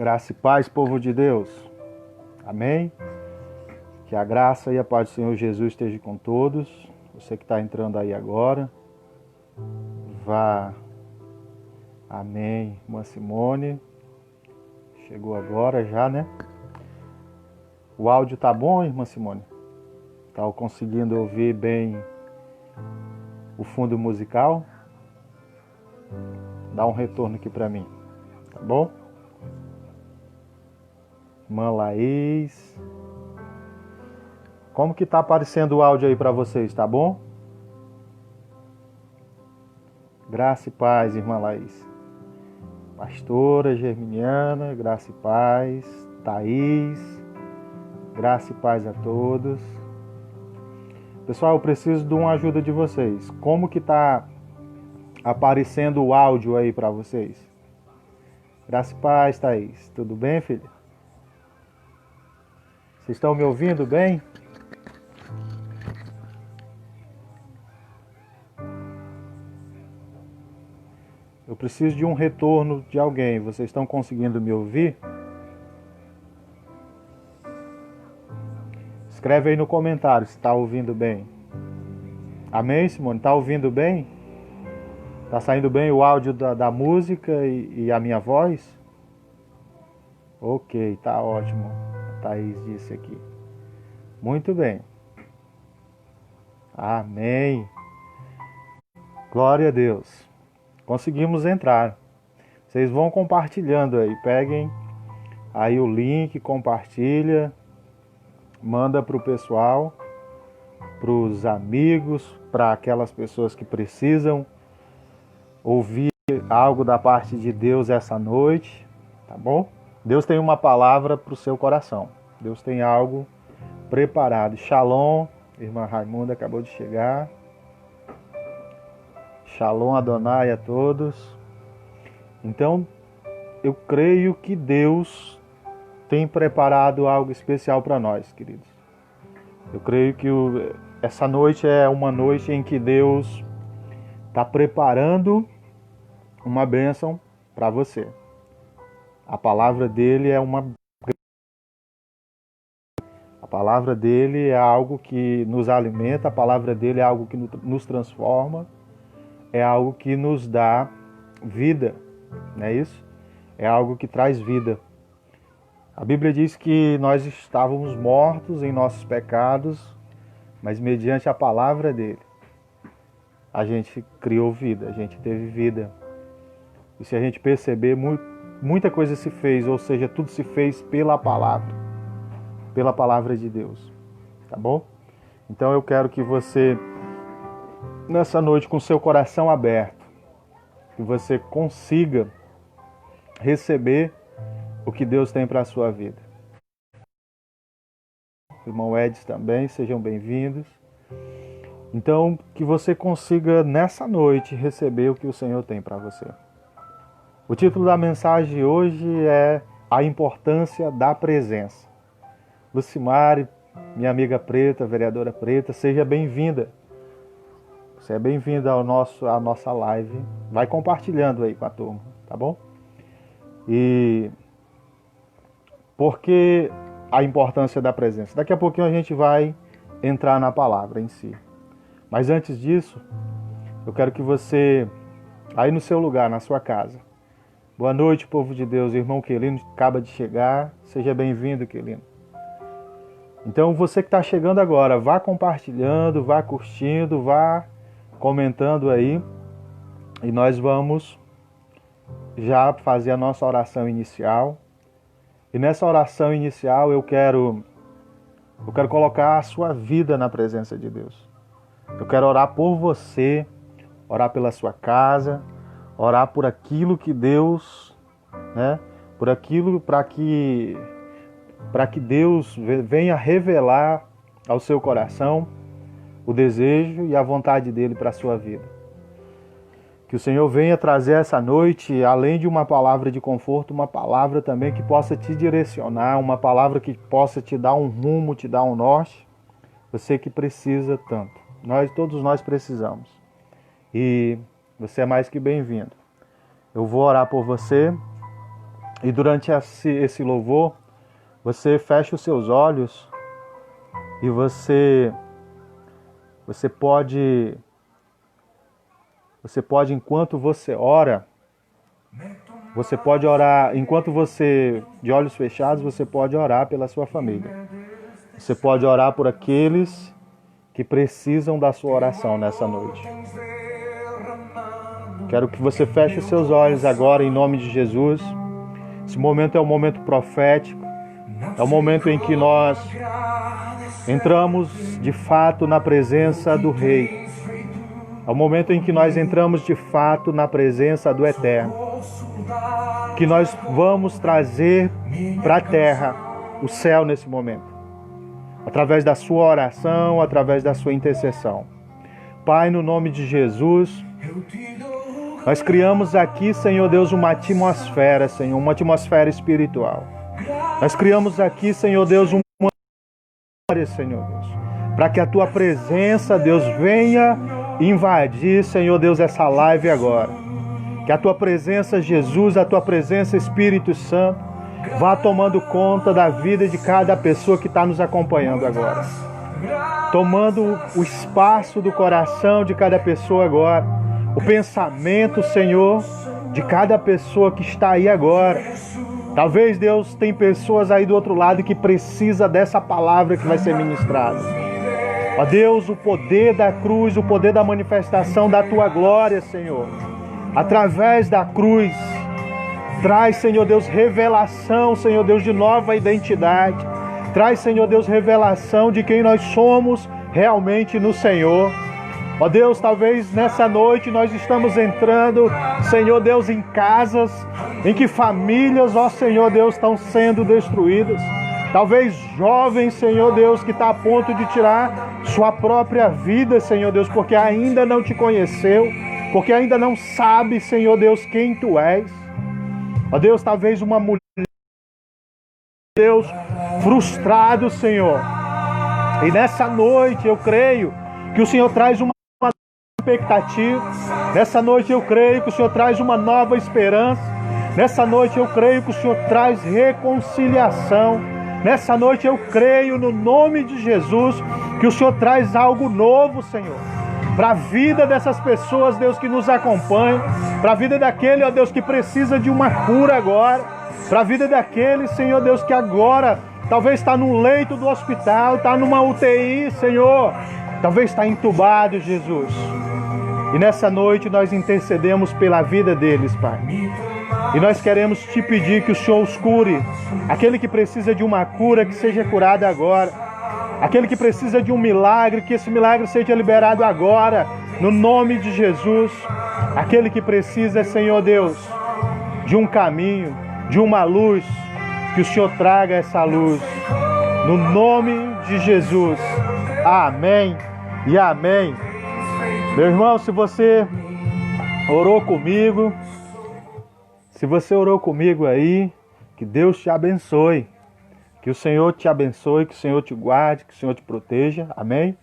Graça e paz, povo de Deus. Amém? Que a graça e a paz do Senhor Jesus esteja com todos. Você que está entrando aí agora, vá. Amém. Irmã Simone, chegou agora já, né? O áudio tá bom, irmã Simone? Tá conseguindo ouvir bem o fundo musical? Dá um retorno aqui para mim, tá bom? Irmã Laís, como que tá aparecendo o áudio aí para vocês, tá bom? Graça e paz, irmã Laís. Pastora Germiniana, graça e paz. Thaís, graça e paz a todos. Pessoal, eu preciso de uma ajuda de vocês. Como que tá aparecendo o áudio aí para vocês? Graça e paz, Thaís. Tudo bem, filha? Vocês estão me ouvindo bem? Eu preciso de um retorno de alguém. Vocês estão conseguindo me ouvir? Escreve aí no comentário se está ouvindo bem. Amém, Simone? Está ouvindo bem? Está saindo bem o áudio da música e a minha voz? Ok, tá ótimo. A Thaís disse aqui. Muito bem. Amém. Glória a Deus. Conseguimos entrar. Vocês vão compartilhando aí. Peguem aí o link, compartilha. Manda para o pessoal, para os amigos, para aquelas pessoas que precisam ouvir algo da parte de Deus essa noite, tá bom? Deus tem uma palavra para o seu coração. Deus tem algo preparado. Shalom, irmã Raimunda acabou de chegar. Shalom Adonai a todos. Então, eu creio que Deus tem preparado algo especial para nós, queridos. Eu creio que essa noite é uma noite em que Deus está preparando uma bênção para você. A palavra dele é A palavra dele é algo que nos alimenta, a palavra dele é algo que nos transforma, é algo que nos dá vida, não é isso? É algo que traz vida. A Bíblia diz que nós estávamos mortos em nossos pecados, mas mediante a palavra dele, a gente criou vida, a gente teve vida. E se a gente perceber, muita coisa se fez, ou seja, tudo se fez pela palavra de Deus, tá bom? Então eu quero que você, nessa noite, com seu coração aberto, que você consiga receber o que Deus tem para a sua vida. Irmão Edson também, sejam bem-vindos. Então, que você consiga nessa noite receber o que o Senhor tem para você. O título da mensagem de hoje é A Importância da Presença. Lucimari, minha amiga preta, vereadora preta, seja bem-vinda. Você é bem-vinda à nossa live. Vai compartilhando aí com a turma, tá bom? E por que a importância da presença? Daqui a pouquinho a gente vai entrar na palavra em si. Mas antes disso, eu quero que você, aí no seu lugar, na sua casa. Boa noite, povo de Deus. O irmão Quelino acaba de chegar. Seja bem-vindo, Quelino. Então, você que está chegando agora, vá compartilhando, vá curtindo, vá comentando aí. E nós vamos já fazer a nossa oração inicial. E nessa oração inicial eu quero colocar a sua vida na presença de Deus. Eu quero orar por você, orar pela sua casa, orar por aquilo que Deus, por aquilo para que Deus venha revelar ao seu coração o desejo e a vontade dele para a sua vida. Que o Senhor venha trazer essa noite, além de uma palavra de conforto, uma palavra também que possa te direcionar, uma palavra que possa te dar um rumo, te dar um norte. Você que precisa tanto. Todos nós precisamos. E você é mais que bem-vindo. Eu vou orar por você E durante esse louvor, você fecha os seus olhos e você pode, enquanto você ora, você pode orar, enquanto você, de olhos fechados, você pode orar pela sua família. Você pode orar por aqueles que precisam da sua oração nessa noite. Quero que você feche os seus olhos agora em nome de Jesus. Esse momento é um momento profético. É o momento em que nós entramos de fato na presença do Rei. É o momento em que nós entramos de fato na presença do Eterno. Que nós vamos trazer para a terra o céu nesse momento. Através da sua oração, através da sua intercessão. Pai, no nome de Jesus, nós criamos aqui, Senhor Deus, uma atmosfera, Senhor, uma atmosfera espiritual. Nós criamos aqui, Senhor Deus, uma área, Senhor Deus, para que a Tua presença, Deus, venha invadir, Senhor Deus, essa live agora. Que a Tua presença, Jesus, a Tua presença, Espírito Santo, vá tomando conta da vida de cada pessoa que está nos acompanhando agora. Tomando o espaço do coração de cada pessoa agora. O pensamento, Senhor, de cada pessoa que está aí agora. Talvez, Deus, tem pessoas aí do outro lado que precisa dessa palavra que vai ser ministrada. Ó Deus, o poder da cruz, o poder da manifestação da Tua glória, Senhor. Através da cruz, traz, Senhor Deus, revelação, Senhor Deus, de nova identidade. Traz, Senhor Deus, revelação de quem nós somos realmente no Senhor. Ó Deus, talvez nessa noite nós estamos entrando, Senhor Deus, em casas em que famílias, ó Senhor Deus, estão sendo destruídas. Talvez jovens, Senhor Deus, que está a ponto de tirar sua própria vida, Senhor Deus, porque ainda não te conheceu, porque ainda não sabe, Senhor Deus, quem Tu és. Ó Deus, talvez uma mulher, Deus, frustrado, Senhor. E nessa noite eu creio que o Senhor traz uma expectativa. Nessa noite eu creio que o Senhor traz uma nova esperança. Nessa noite eu creio que o Senhor traz reconciliação. Nessa noite eu creio no nome de Jesus que o Senhor traz algo novo, Senhor, para a vida dessas pessoas, Deus, que nos acompanham, para a vida daquele, ó Deus, que precisa de uma cura agora, para a vida daquele, Senhor Deus, que agora talvez está no leito do hospital, está numa UTI, Senhor, talvez está entubado, Jesus. E nessa noite nós intercedemos pela vida deles, Pai. E nós queremos Te pedir que o Senhor os cure. Aquele que precisa de uma cura, que seja curado agora. Aquele que precisa de um milagre, que esse milagre seja liberado agora, no nome de Jesus. Aquele que precisa, Senhor Deus, de um caminho, de uma luz, que o Senhor traga essa luz. No nome de Jesus. Amém e amém. Meu irmão, se você orou comigo, aí, que Deus te abençoe. Que o Senhor te abençoe, que o Senhor te guarde, que o Senhor te proteja. Amém?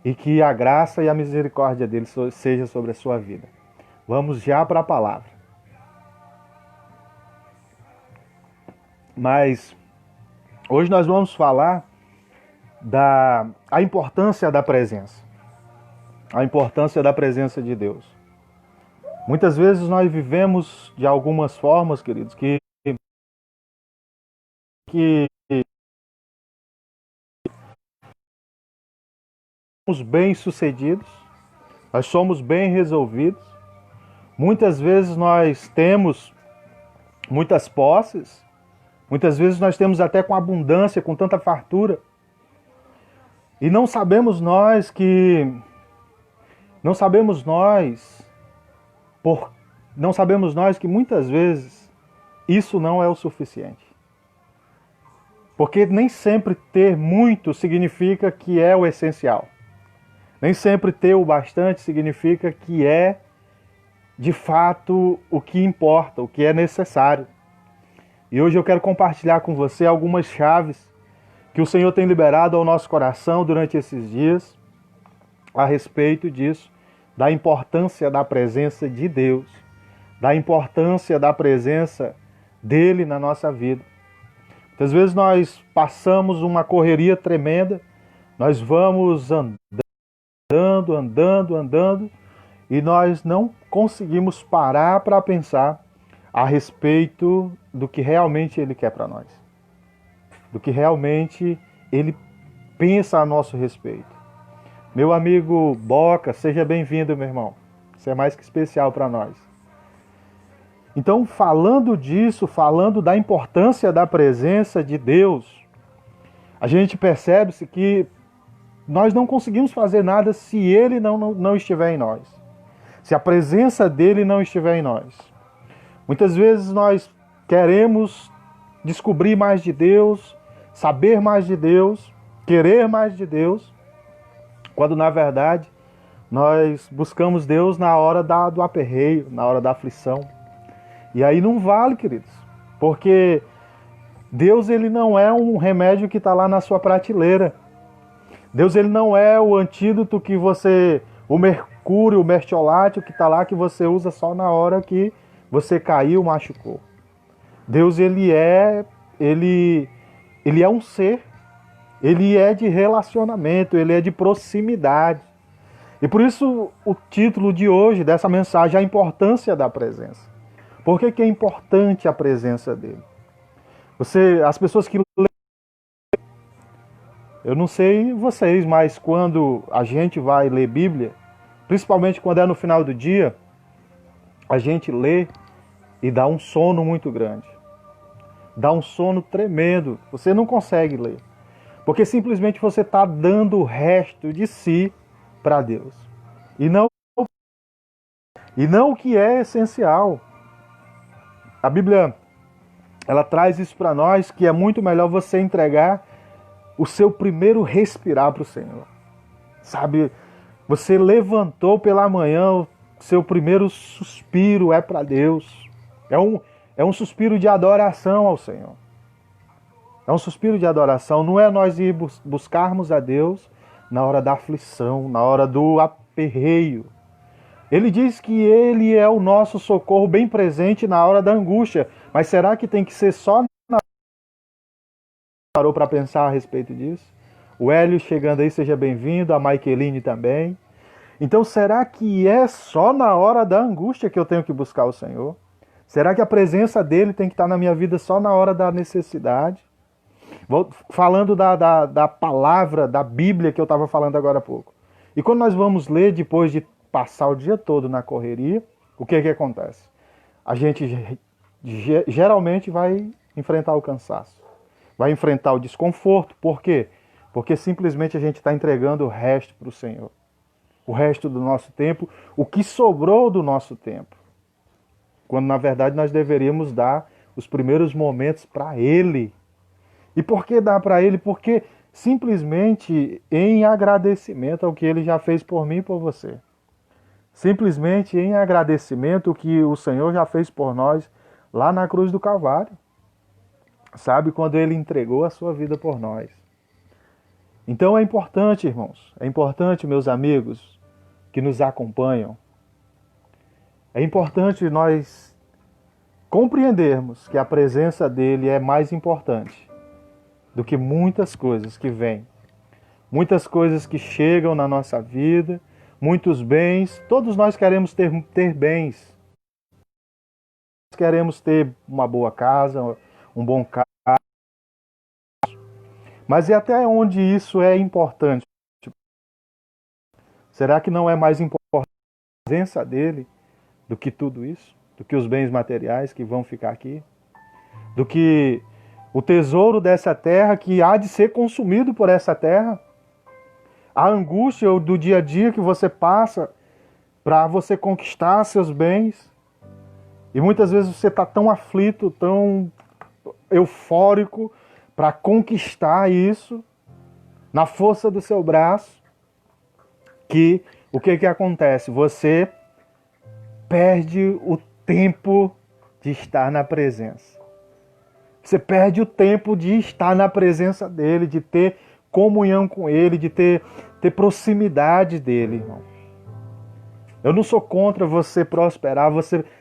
E que a graça e a misericórdia dele seja sobre a sua vida. Vamos já para a palavra. Mas hoje nós vamos falar da importância da presença. A importância da presença de Deus. Muitas vezes nós vivemos de algumas formas, queridos, que somos bem-sucedidos, nós somos bem resolvidos. Muitas vezes nós temos muitas posses, muitas vezes nós temos até com abundância, com tanta fartura. E não sabemos nós que muitas vezes isso não é o suficiente. Porque nem sempre ter muito significa que é o essencial. Nem sempre ter o bastante significa que é, de fato, o que importa, o que é necessário. E hoje eu quero compartilhar com você algumas chaves que o Senhor tem liberado ao nosso coração durante esses dias a respeito disso, da importância da presença de Deus, da importância da presença dele na nossa vida. Muitas vezes nós passamos uma correria tremenda, nós vamos andando, e nós não conseguimos parar para pensar a respeito do que realmente Ele quer para nós, do que realmente Ele pensa a nosso respeito. Meu amigo Boca, seja bem-vindo, meu irmão. Isso é mais que especial para nós. Então, falando disso, falando da importância da presença de Deus, a gente percebe-se que nós não conseguimos fazer nada se Ele não estiver em nós, se a presença dEle não estiver em nós. Muitas vezes nós queremos descobrir mais de Deus, saber mais de Deus, querer mais de Deus, quando na verdade nós buscamos Deus na hora do aperreio, na hora da aflição. E aí não vale, queridos, porque Deus ele não é um remédio que está lá na sua prateleira. Deus ele não é o antídoto que você, o mercúrio, o mertiolate que está lá, que você usa só na hora que você caiu, machucou. Deus ele é um ser, ele é de relacionamento, ele é de proximidade. E por isso o título de hoje dessa mensagem é a importância da presença. Por que é importante a presença dele? As pessoas que... Eu não sei vocês, mas quando a gente vai ler Bíblia, principalmente quando é no final do dia, a gente lê e dá um sono muito grande. Dá um sono tremendo. Você não consegue ler. Porque simplesmente você está dando o resto de si para Deus. E não o que é essencial. A Bíblia, ela traz isso para nós, que é muito melhor você entregar o seu primeiro respirar para o Senhor. Sabe, você levantou pela manhã, o seu primeiro suspiro é para Deus. É um suspiro de adoração ao Senhor. É um suspiro de adoração. Não é nós ir buscarmos a Deus na hora da aflição, na hora do aperreio. Ele diz que Ele é o nosso socorro bem presente na hora da angústia. Mas será que tem que ser só na... Parou para pensar a respeito disso? O Hélio chegando aí, seja bem-vindo. A Maiqueline também. Então será que é só na hora da angústia que eu tenho que buscar o Senhor? Será que a presença dele tem que estar na minha vida só na hora da necessidade? Falando da palavra, da Bíblia que eu estava falando agora há pouco. E quando nós vamos ler, depois de passar o dia todo na correria, o que acontece? A gente geralmente vai enfrentar o cansaço. Vai enfrentar o desconforto. Por quê? Porque simplesmente a gente está entregando o resto para o Senhor. O resto do nosso tempo, o que sobrou do nosso tempo. Quando na verdade nós deveríamos dar os primeiros momentos para Ele. E por que dar para Ele? Porque simplesmente em agradecimento ao que Ele já fez por mim e por você. Simplesmente em agradecimento ao que o Senhor já fez por nós lá na cruz do Calvário. Sabe, quando Ele entregou a sua vida por nós. Então é importante, irmãos, é importante, meus amigos que nos acompanham, é importante nós compreendermos que a presença dele é mais importante do que muitas coisas que vêm, muitas coisas que chegam na nossa vida, muitos bens. Todos nós queremos ter bens, queremos ter uma boa casa, um bom carro, mas e até onde isso é importante? Será que não é mais importante a presença dele do que tudo isso? Do que os bens materiais que vão ficar aqui? Do que o tesouro dessa terra que há de ser consumido por essa terra? A angústia do dia a dia que você passa para você conquistar seus bens? E muitas vezes você está tão aflito, tão eufórico para conquistar isso na força do seu braço, que o que acontece? Você perde o tempo de estar na presença. Você perde o tempo de estar na presença dele, de ter comunhão com ele, de ter proximidade dele, irmão. Eu não sou contra você prosperar.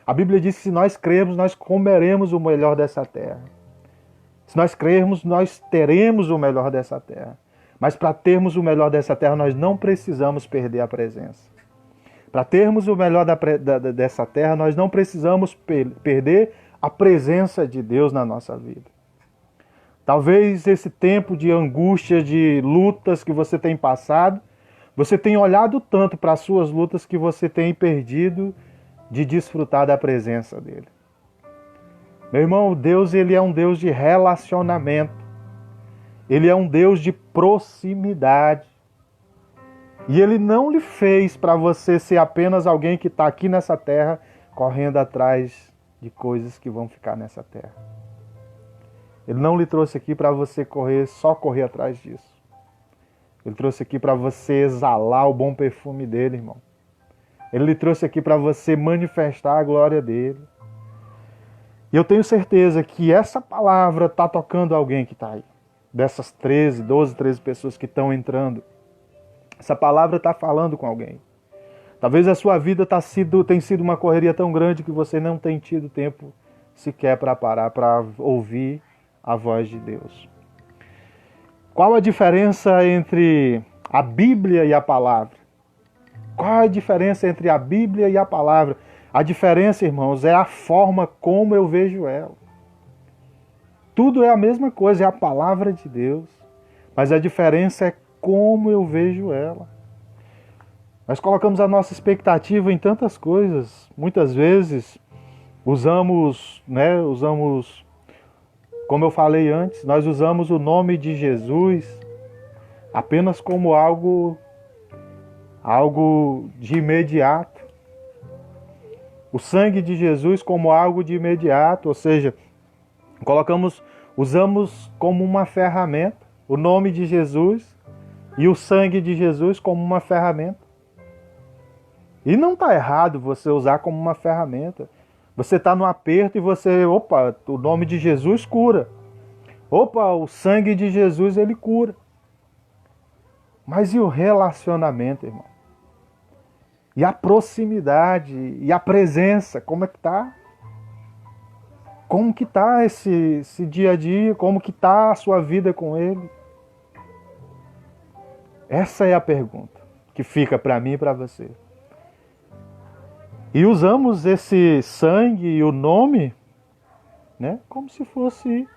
A Bíblia diz que se nós crermos, nós comeremos o melhor dessa terra. Se nós crermos, nós teremos o melhor dessa terra. Mas para termos o melhor dessa terra, nós não precisamos perder a presença. Para termos o melhor dessa terra, nós não precisamos perder a presença de Deus na nossa vida. Talvez esse tempo de angústia, de lutas que você tem passado, você tem olhado tanto para as suas lutas que você tem perdido de desfrutar da presença dele. Meu irmão, Deus, ele é um Deus de relacionamento. Ele é um Deus de proximidade. E ele não lhe fez para você ser apenas alguém que está aqui nessa terra correndo atrás de coisas que vão ficar nessa terra. Ele não lhe trouxe aqui para você só correr atrás disso. Ele trouxe aqui para você exalar o bom perfume dele, irmão. Ele lhe trouxe aqui para você manifestar a glória dele. E eu tenho certeza que essa palavra está tocando alguém que está aí. Dessas 13 pessoas que estão entrando. Essa palavra está falando com alguém. Talvez a sua vida tenha sido uma correria tão grande que você não tem tido tempo sequer para parar, para ouvir a voz de Deus. Qual a diferença entre a Bíblia e a palavra? Qual a diferença entre a Bíblia e a palavra? A diferença, irmãos, é a forma como eu vejo ela. Tudo é a mesma coisa, é a palavra de Deus. Mas a diferença é como eu vejo ela. Nós colocamos a nossa expectativa em tantas coisas. Muitas vezes usamos, como eu falei antes, nós usamos o nome de Jesus apenas como algo de imediato. O sangue de Jesus como algo de imediato, ou seja, usamos como uma ferramenta o nome de Jesus e o sangue de Jesus como uma ferramenta. E não está errado você usar como uma ferramenta. Você está no aperto e o nome de Jesus cura. O sangue de Jesus, ele cura. Mas e o relacionamento, irmão? E a proximidade, e a presença, como é que está? Como que está esse dia a dia? Como que está a sua vida com ele? Essa é a pergunta que fica para mim e para você. E usamos esse sangue e o nome, como se fosse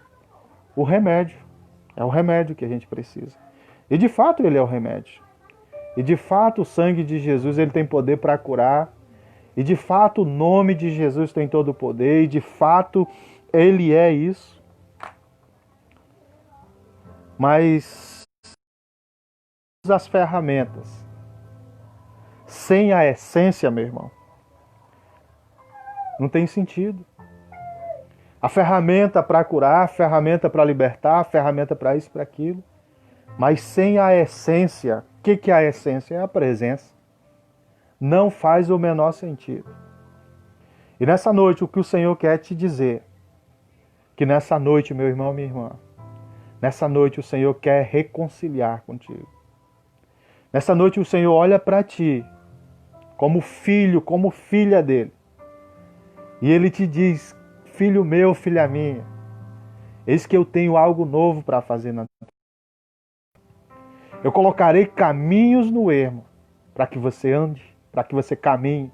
o remédio. É o remédio que a gente precisa. E de fato ele é o remédio. E de fato o sangue de Jesus ele tem poder para curar. E de fato o nome de Jesus tem todo o poder. E de fato ele é isso. Mas as ferramentas sem a essência, meu irmão, não tem sentido. A ferramenta para curar, a ferramenta para libertar, a ferramenta para isso, para aquilo. Mas sem a essência, o que é a essência? É a presença. Não faz o menor sentido. E nessa noite, o que o Senhor quer te dizer, que nessa noite, meu irmão, minha irmã, nessa noite o Senhor quer reconciliar contigo. Nessa noite o Senhor olha para ti, como filho, como filha dele. E ele te diz, filho meu, filha minha, eis que eu tenho algo novo para fazer na tua vida. Eu colocarei caminhos no ermo, para que você ande, para que você caminhe.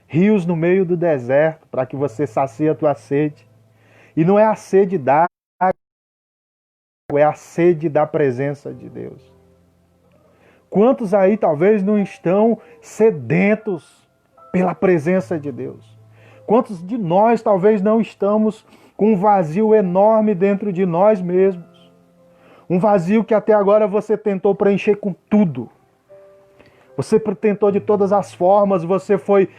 Rios no meio do deserto, para que você sacie a tua sede. E não é a sede da água, é a sede da presença de Deus. Quantos aí talvez não estão sedentos pela presença de Deus? Quantos de nós talvez não estamos com um vazio enorme dentro de nós mesmos? Um vazio que até agora você tentou preencher com tudo. Você tentou de todas as formas, você foi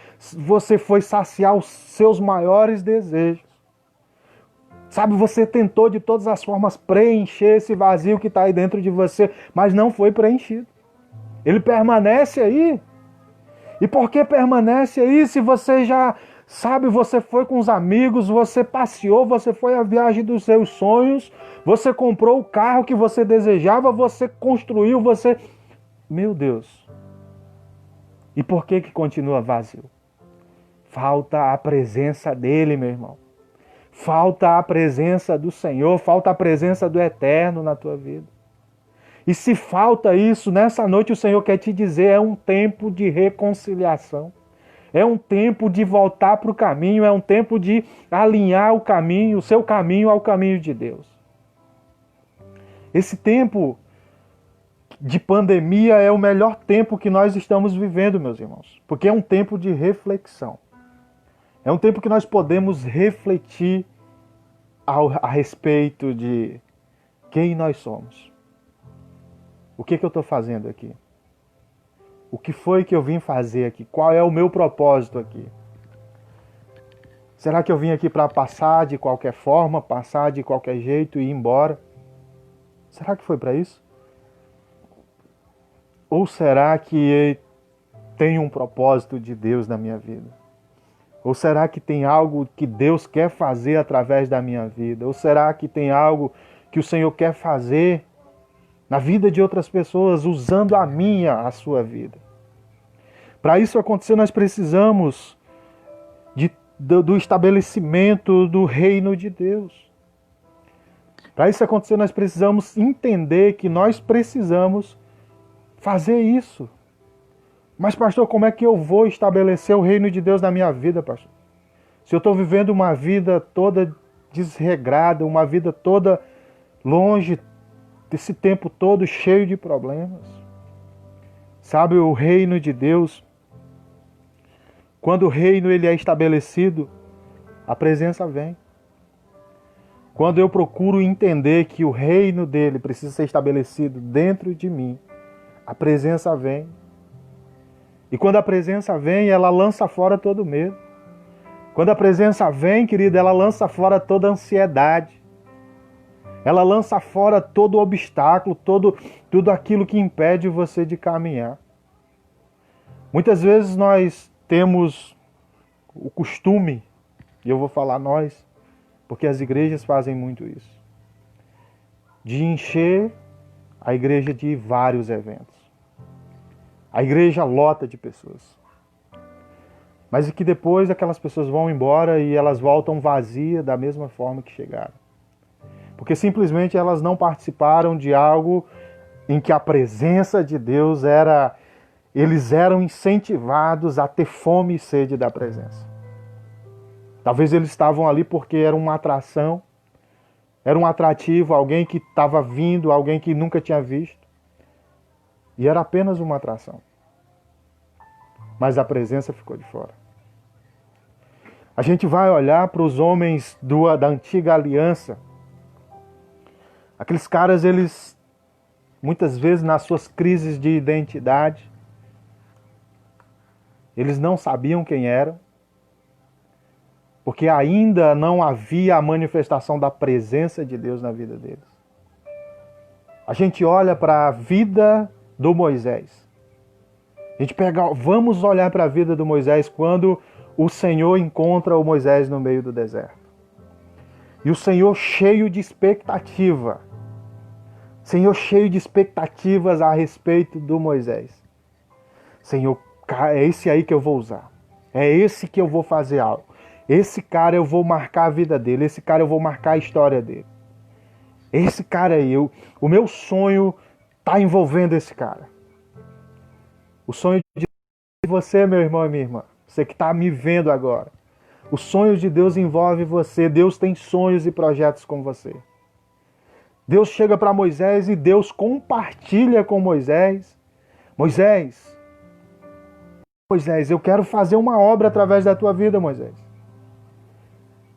saciar os seus maiores desejos. Sabe, você tentou de todas as formas preencher esse vazio que está aí dentro de você, mas não foi preenchido. Ele permanece aí. E por que permanece aí se você já... Sabe, você foi com os amigos, você passeou, você foi à viagem dos seus sonhos, você comprou o carro que você desejava, você construiu, você... Meu Deus. E por que continua vazio? Falta a presença dele, meu irmão. Falta a presença do Senhor, falta a presença do Eterno na tua vida. E se falta isso, nessa noite o Senhor quer te dizer, é um tempo de reconciliação. É um tempo de voltar para o caminho, é um tempo de alinhar o caminho, o seu caminho ao caminho de Deus. Esse tempo de pandemia é o melhor tempo que nós estamos vivendo, meus irmãos. Porque é um tempo de reflexão. É um tempo que nós podemos refletir a respeito de quem nós somos. O que eu estou fazendo aqui? O que foi que eu vim fazer aqui? Qual é o meu propósito aqui? Será que eu vim aqui para passar de qualquer forma, passar de qualquer jeito e ir embora? Será que foi para isso? Ou será que tem um propósito de Deus na minha vida? Ou será que tem algo que Deus quer fazer através da minha vida? Ou será que tem algo que o Senhor quer fazer na vida de outras pessoas, usando a sua vida? Para isso acontecer, nós precisamos do estabelecimento do reino de Deus. Para isso acontecer, nós precisamos entender que nós precisamos fazer isso. Mas, pastor, como é que eu vou estabelecer o reino de Deus na minha vida, pastor? Se eu estou vivendo uma vida toda desregrada, uma vida toda longe, esse tempo todo cheio de problemas. Sabe, o reino de Deus, quando o reino ele é estabelecido, a presença vem. Quando eu procuro entender que o reino dele precisa ser estabelecido dentro de mim, a presença vem. E quando a presença vem, ela lança fora todo medo. Quando a presença vem, querida, ela lança fora toda ansiedade. Ela lança fora todo obstáculo, tudo aquilo que impede você de caminhar. Muitas vezes nós temos o costume, e eu vou falar nós, porque as igrejas fazem muito isso, de encher a igreja de vários eventos. A igreja lota de pessoas. Mas que depois aquelas pessoas vão embora e elas voltam vazias da mesma forma que chegaram. Porque simplesmente elas não participaram de algo em que a presença de Deus eles eram incentivados a ter fome e sede da presença. Talvez eles estavam ali porque era uma atração, era um atrativo, alguém que estava vindo, alguém que nunca tinha visto. E era apenas uma atração. Mas a presença ficou de fora. A gente vai olhar para os homens da antiga aliança. Aqueles caras, eles, muitas vezes, nas suas crises de identidade, eles não sabiam quem eram, porque ainda não havia a manifestação da presença de Deus na vida deles. A gente olha para a vida do Moisés. Vamos olhar para a vida do Moisés quando o Senhor encontra o Moisés no meio do deserto. E o Senhor cheio de expectativa. Senhor cheio de expectativas a respeito do Moisés. Senhor, é esse aí que eu vou usar. É esse que eu vou fazer algo. Esse cara eu vou marcar a vida dele. Esse cara eu vou marcar a história dele. Esse cara aí, o meu sonho está envolvendo esse cara. O sonho de você, meu irmão e minha irmã, você que está me vendo agora. O sonho de Deus envolve você. Deus tem sonhos e projetos com você. Deus chega para Moisés e Deus compartilha com Moisés. Moisés, eu quero fazer uma obra através da tua vida, Moisés.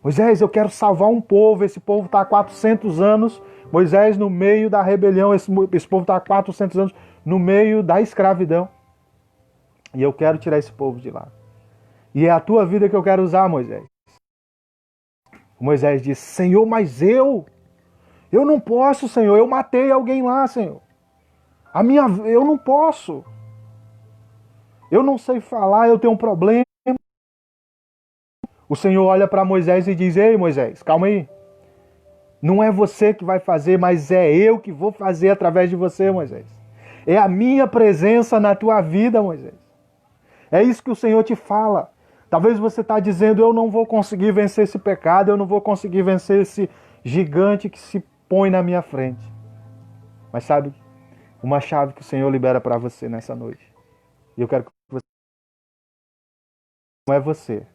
Moisés, eu quero salvar um povo. Esse povo está há 400 anos. Moisés, no meio da rebelião, esse povo está há 400 anos no meio da escravidão. E eu quero tirar esse povo de lá. E é a tua vida que eu quero usar, Moisés. Moisés disse, Senhor, mas eu não posso, Senhor. Eu matei alguém lá, Senhor. Eu não posso. Eu não sei falar, eu tenho um problema. O Senhor olha para Moisés e diz, ei, Moisés, calma aí. Não é você que vai fazer, mas é eu que vou fazer através de você, Moisés. É a minha presença na tua vida, Moisés. É isso que o Senhor te fala. Talvez você está dizendo, eu não vou conseguir vencer esse pecado, eu não vou conseguir vencer esse gigante que se põe na minha frente. Mas sabe, uma chave que o Senhor libera para você nessa noite. E eu quero que você... Não é você,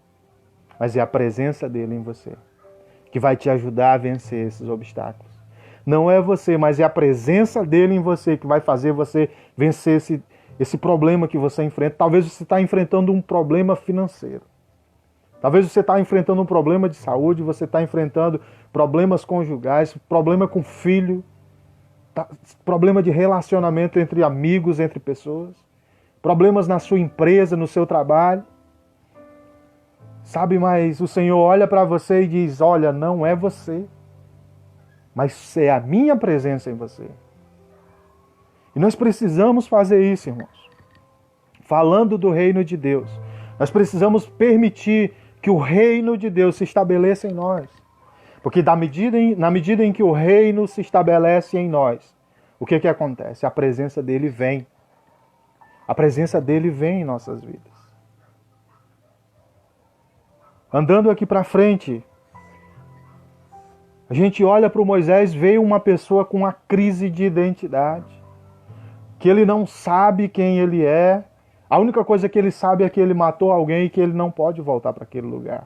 mas é a presença dele em você, que vai te ajudar a vencer esses obstáculos. Não é você, mas é a presença dele em você que vai fazer você vencer esse problema que você enfrenta. Talvez você está enfrentando um problema financeiro. Talvez você está enfrentando um problema de saúde, você está enfrentando problemas conjugais, problema com filho, problema de relacionamento entre amigos, entre pessoas, problemas na sua empresa, no seu trabalho. Sabe, mas o Senhor olha para você e diz, olha, não é você, mas é a minha presença em você. E nós precisamos fazer isso, irmãos. Falando do reino de Deus, nós precisamos permitir que o reino de Deus se estabeleça em nós. Porque na medida em que o reino se estabelece em nós, o que acontece? A presença dele vem. A presença dele vem em nossas vidas. Andando aqui para frente, a gente olha para o Moisés, veio uma pessoa com uma crise de identidade, que ele não sabe quem ele é. A única coisa que ele sabe é que ele matou alguém e que ele não pode voltar para aquele lugar.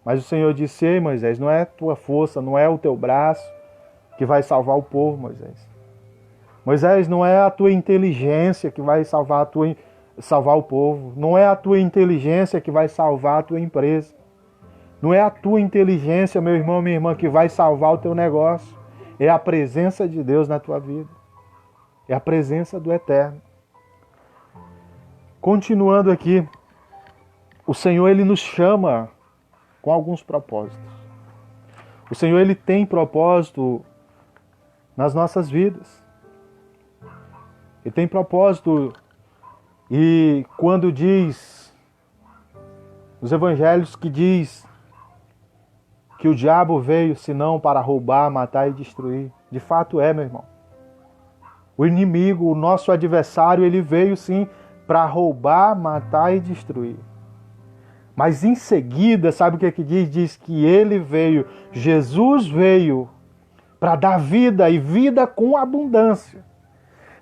Mas o Senhor disse, ei Moisés, não é tua força, não é o teu braço que vai salvar o povo, Moisés. Moisés, não é a tua inteligência que vai salvar o povo. Não é a tua inteligência que vai salvar a tua empresa. Não é a tua inteligência, meu irmão, minha irmã, que vai salvar o teu negócio. É a presença de Deus na tua vida. É a presença do Eterno. Continuando aqui, o Senhor, ele nos chama com alguns propósitos. O Senhor, ele tem propósito nas nossas vidas. Ele tem propósito. E quando diz, os evangelhos que diz que o diabo veio senão para roubar, matar e destruir, de fato é, meu irmão. O inimigo, o nosso adversário, ele veio sim para roubar, matar e destruir. Mas em seguida, sabe o que diz? Diz que ele veio, Jesus veio para dar vida e vida com abundância.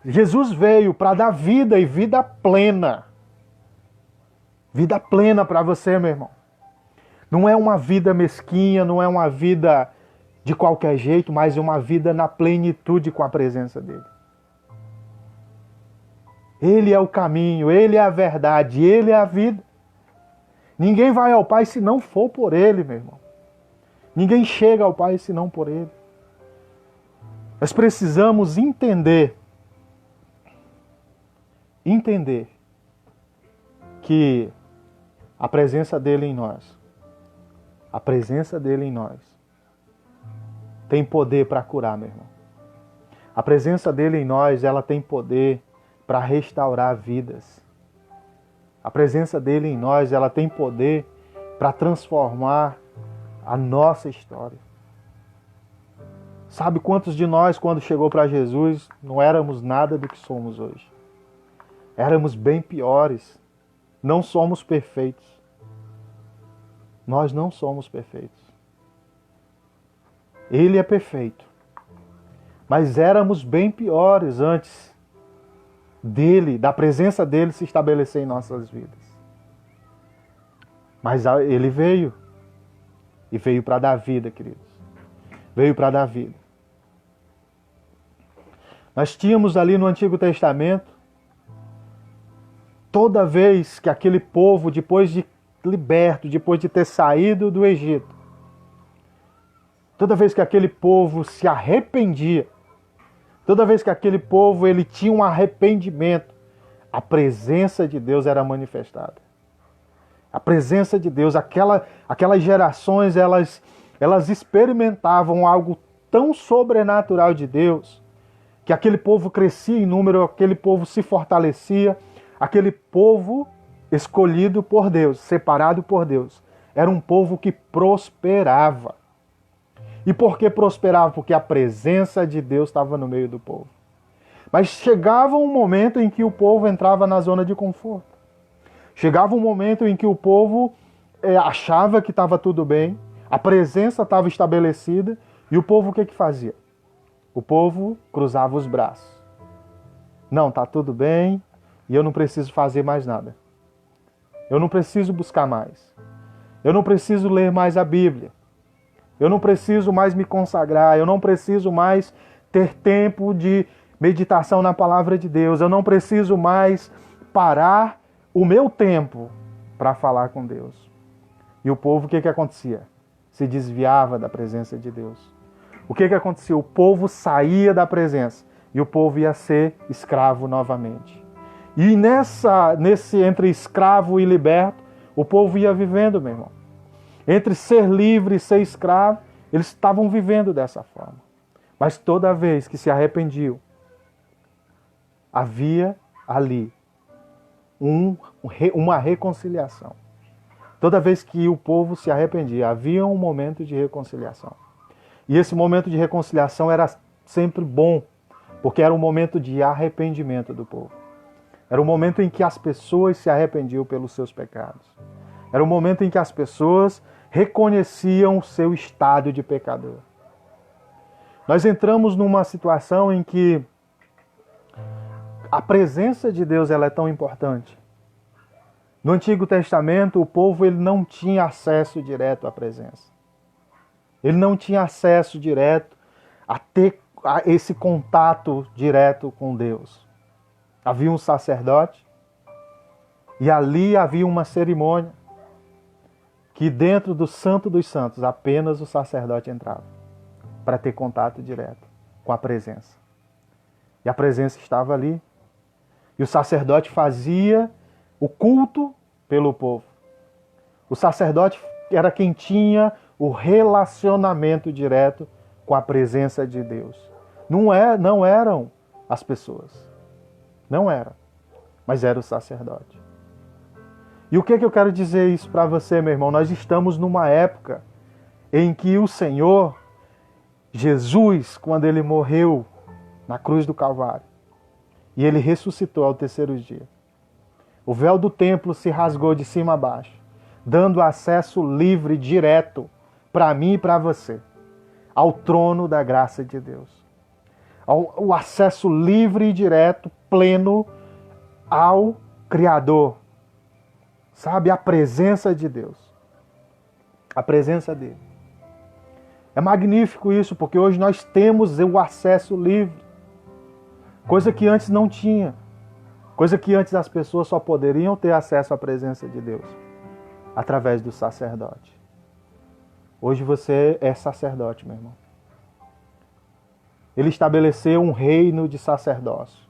Jesus veio para dar vida e vida plena. Vida plena para você, meu irmão. Não é uma vida mesquinha, não é uma vida de qualquer jeito, mas é uma vida na plenitude com a presença dele. Ele é o caminho, ele é a verdade, ele é a vida. Ninguém vai ao Pai se não for por ele, meu irmão. Ninguém chega ao Pai se não por ele. Nós precisamos entender que a presença dele em nós, tem poder para curar, meu irmão. A presença dele em nós, ela tem poder para restaurar vidas. A presença dele em nós, ela tem poder para transformar a nossa história. Sabe quantos de nós, quando chegou para Jesus, não éramos nada do que somos hoje? Éramos bem piores. Não somos perfeitos. Nós não somos perfeitos. Ele é perfeito. Mas éramos bem piores antes dele, da presença dele se estabelecer em nossas vidas. Mas ele veio. E veio para dar vida, queridos. Veio para dar vida. Nós tínhamos ali no Antigo Testamento, toda vez que aquele povo, depois de liberto, depois de ter saído do Egito, toda vez que aquele povo se arrependia, toda vez que aquele povo ele tinha um arrependimento, a presença de Deus era manifestada. A presença de Deus, aquelas gerações, elas experimentavam algo tão sobrenatural de Deus, que aquele povo crescia em número, aquele povo se fortalecia, aquele povo escolhido por Deus, separado por Deus, era um povo que prosperava. E por que prosperava? Porque a presença de Deus estava no meio do povo. Mas chegava um momento em que o povo entrava na zona de conforto. Chegava um momento em que o povo achava que estava tudo bem, a presença estava estabelecida, e o povo o que fazia? O povo cruzava os braços. Não, está tudo bem e eu não preciso fazer mais nada. Eu não preciso buscar mais. Eu não preciso ler mais a Bíblia. Eu não preciso mais me consagrar. Eu não preciso mais ter tempo de meditação na palavra de Deus. Eu não preciso mais parar o meu tempo para falar com Deus. E o povo, o que acontecia? Se desviava da presença de Deus. O que acontecia? O povo saía da presença e o povo ia ser escravo novamente. E nesse entre escravo e liberto, o povo ia vivendo, meu irmão. Entre ser livre e ser escravo, eles estavam vivendo dessa forma. Mas toda vez que se arrependiam, havia ali uma reconciliação. Toda vez que o povo se arrependia, havia um momento de reconciliação. E esse momento de reconciliação era sempre bom, porque era um momento de arrependimento do povo. Era o momento em que as pessoas se arrependiam pelos seus pecados. Era o momento em que as pessoas reconheciam o seu estado de pecador. Nós entramos numa situação em que a presença de Deus ela é tão importante. No Antigo Testamento, o povo ele não tinha acesso direto à presença. Ele não tinha acesso direto a ter esse contato direto com Deus. Havia um sacerdote e ali havia uma cerimônia que dentro do Santo dos Santos apenas o sacerdote entrava para ter contato direto com a presença. E a presença estava ali. E o sacerdote fazia o culto pelo povo. O sacerdote era quem tinha o relacionamento direto com a presença de Deus. Não eram as pessoas. Não era. Mas era o sacerdote. E o que eu quero dizer isso para você, meu irmão? Nós estamos numa época em que o Senhor, Jesus, quando ele morreu na cruz do Calvário, e ele ressuscitou ao terceiro dia, o véu do templo se rasgou de cima a baixo, dando acesso livre, direto, para mim e para você, ao trono da graça de Deus. O acesso livre e direto, pleno, ao Criador. Sabe, a presença de Deus. A presença dele. É magnífico isso, porque hoje nós temos o acesso livre. Coisa que antes não tinha. Coisa que antes as pessoas só poderiam ter acesso à presença de Deus através do sacerdote. Hoje você é sacerdote, meu irmão. Ele estabeleceu um reino de sacerdócio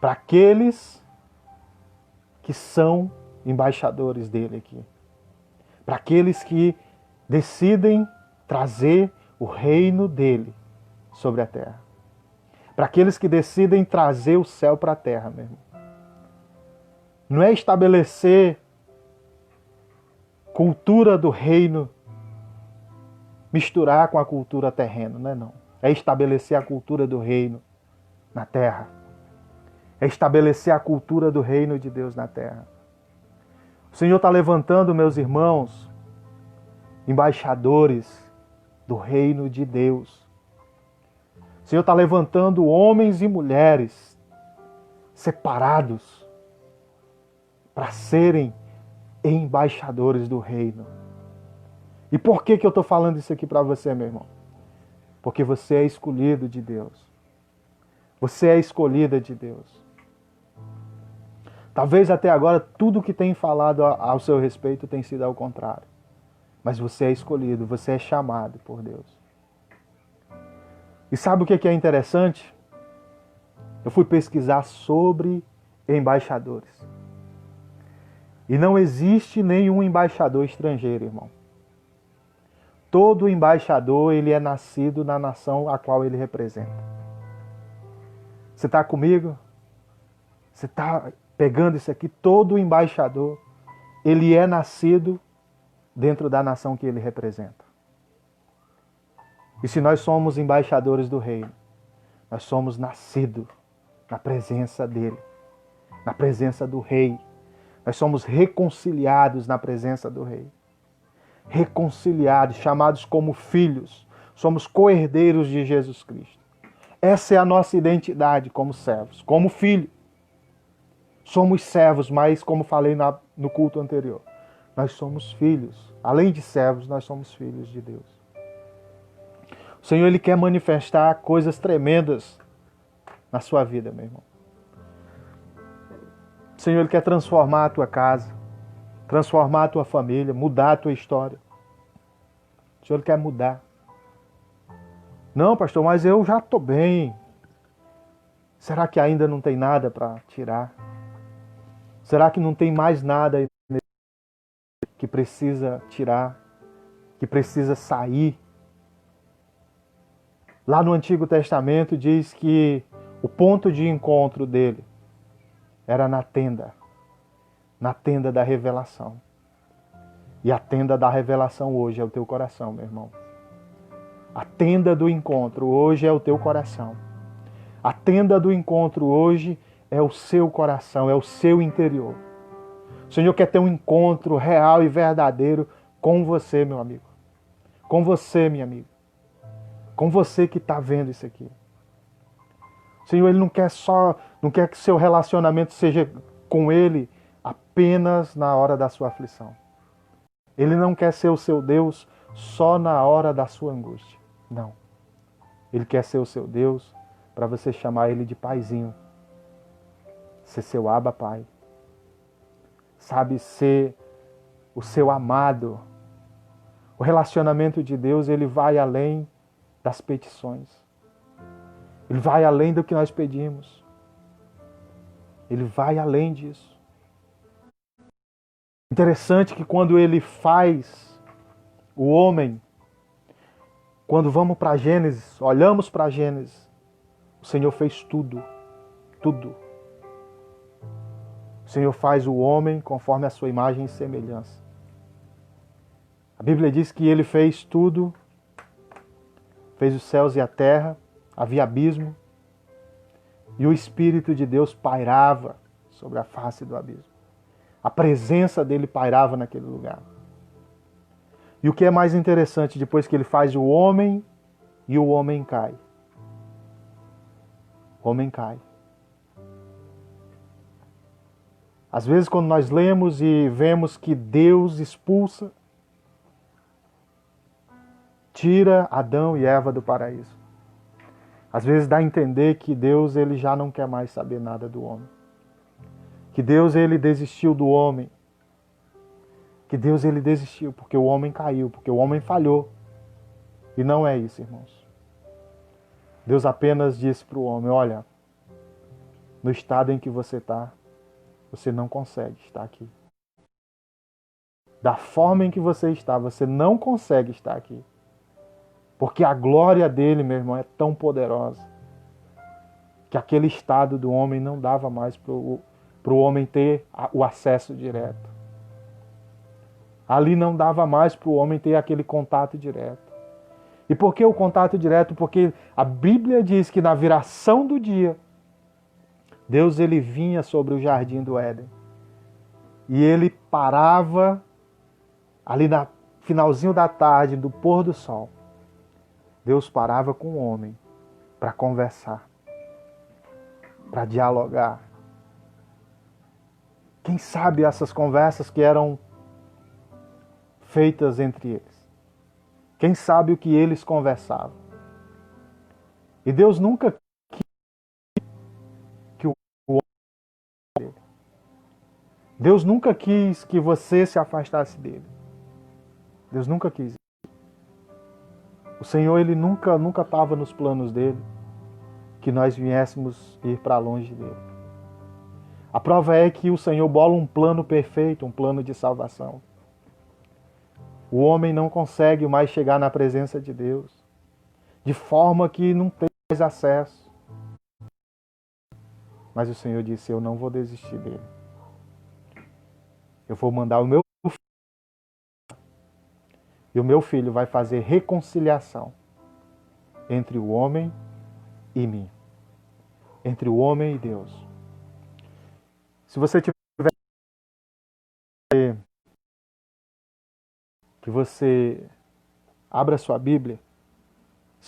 para aqueles que são embaixadores dele aqui. Para aqueles que decidem trazer o reino dele sobre a terra. Para aqueles que decidem trazer o céu para a terra, meu irmão. Não é estabelecer cultura do reino, misturar com a cultura terrena, não é não. É estabelecer a cultura do reino na terra. É estabelecer a cultura do reino de Deus na terra. O Senhor está levantando, meus irmãos, embaixadores do reino de Deus. O Senhor está levantando homens e mulheres separados para serem embaixadores do reino. E por que eu estou falando isso aqui para você, meu irmão? Porque você é escolhido de Deus. Você é escolhida de Deus. Talvez até agora tudo que tem falado ao seu respeito tem sido ao contrário. Mas você é escolhido, você é chamado por Deus. E sabe o que é interessante? Eu fui pesquisar sobre embaixadores. E não existe nenhum embaixador estrangeiro, irmão. Todo embaixador, ele é nascido na nação a qual ele representa. Você está comigo? Você está pegando isso aqui? Todo embaixador, ele é nascido dentro da nação que ele representa. E se nós somos embaixadores do reino, nós somos nascidos na presença dele, na presença do rei, Nós somos reconciliados na presença do Rei. Reconciliados, chamados como filhos. Somos co-herdeiros de Jesus Cristo. Essa é a nossa identidade como servos, como filho. Somos servos, mas como falei no culto anterior, nós somos filhos. Além de servos, nós somos filhos de Deus. O Senhor, Ele quer manifestar coisas tremendas na sua vida, meu irmão. O Senhor, Ele quer transformar a tua casa, transformar a tua família, mudar a tua história. O Senhor, Ele quer mudar. Não, pastor, mas eu já estou bem. Será que ainda não tem nada para tirar? Será que não tem mais nada que precisa tirar, que precisa sair? Lá no Antigo Testamento diz que o ponto de encontro dele era na tenda da revelação. E a tenda da revelação hoje é o teu coração, meu irmão. A tenda do encontro hoje é o teu coração. A tenda do encontro hoje é o seu coração, é o seu interior. O Senhor quer ter um encontro real e verdadeiro com você, meu amigo. Com você, minha amiga. Com você que está vendo isso aqui. O Senhor, Ele não quer que seu relacionamento seja com Ele apenas na hora da sua aflição. Ele não quer ser o seu Deus só na hora da sua angústia. Não. Ele quer ser o seu Deus para você chamar Ele de paizinho. Ser seu Abba Pai. Sabe, ser o seu amado. O relacionamento de Deus, ele vai além das petições. Ele vai além do que nós pedimos. Ele vai além disso. Interessante que quando ele faz o homem, quando vamos para Gênesis, olhamos para Gênesis, o Senhor fez tudo. Tudo. O Senhor faz o homem conforme a sua imagem e semelhança. A Bíblia diz que Ele fez tudo, fez os céus e a terra, havia abismo, e o Espírito de Deus pairava sobre a face do abismo. A presença dele pairava naquele lugar. E o que é mais interessante, depois que Ele faz o homem, e o homem cai. O homem cai. Às vezes, quando nós lemos e vemos que Deus expulsa, tira Adão e Eva do paraíso. Às vezes dá a entender que Deus ele já não quer mais saber nada do homem. Que Deus ele desistiu do homem. Que Deus ele desistiu porque o homem caiu, porque o homem falhou. E não é isso, irmãos. Deus apenas disse para o homem, olha, no estado em que você está, você não consegue estar aqui. Da forma em que você está, você não consegue estar aqui. Porque a glória dele, meu irmão, é tão poderosa que aquele estado do homem não dava mais para o homem ter o acesso direto. Ali não dava mais para o homem ter aquele contato direto. E por que o contato direto? Porque a Bíblia diz que na viração do dia, Deus ele vinha sobre o jardim do Éden. E ele parava ali no finalzinho da tarde, do pôr do sol. Deus parava com o homem para conversar, para dialogar. Quem sabe essas conversas que eram feitas entre eles? Quem sabe o que eles conversavam? E Deus nunca quis que o homem dele. Deus nunca quis que você se afastasse dele. Deus nunca quis. O Senhor, ele nunca estava nos planos dele que nós viéssemos ir para longe dele. A prova é que o Senhor bola um plano perfeito, um plano de salvação. O homem não consegue mais chegar na presença de Deus, de forma que não tem mais acesso. Mas o Senhor disse, eu não vou desistir dele. Eu vou mandar o meu filho. E o meu filho vai fazer reconciliação entre o homem e mim. Entre o homem e Deus. Se você tiver que você abra sua Bíblia,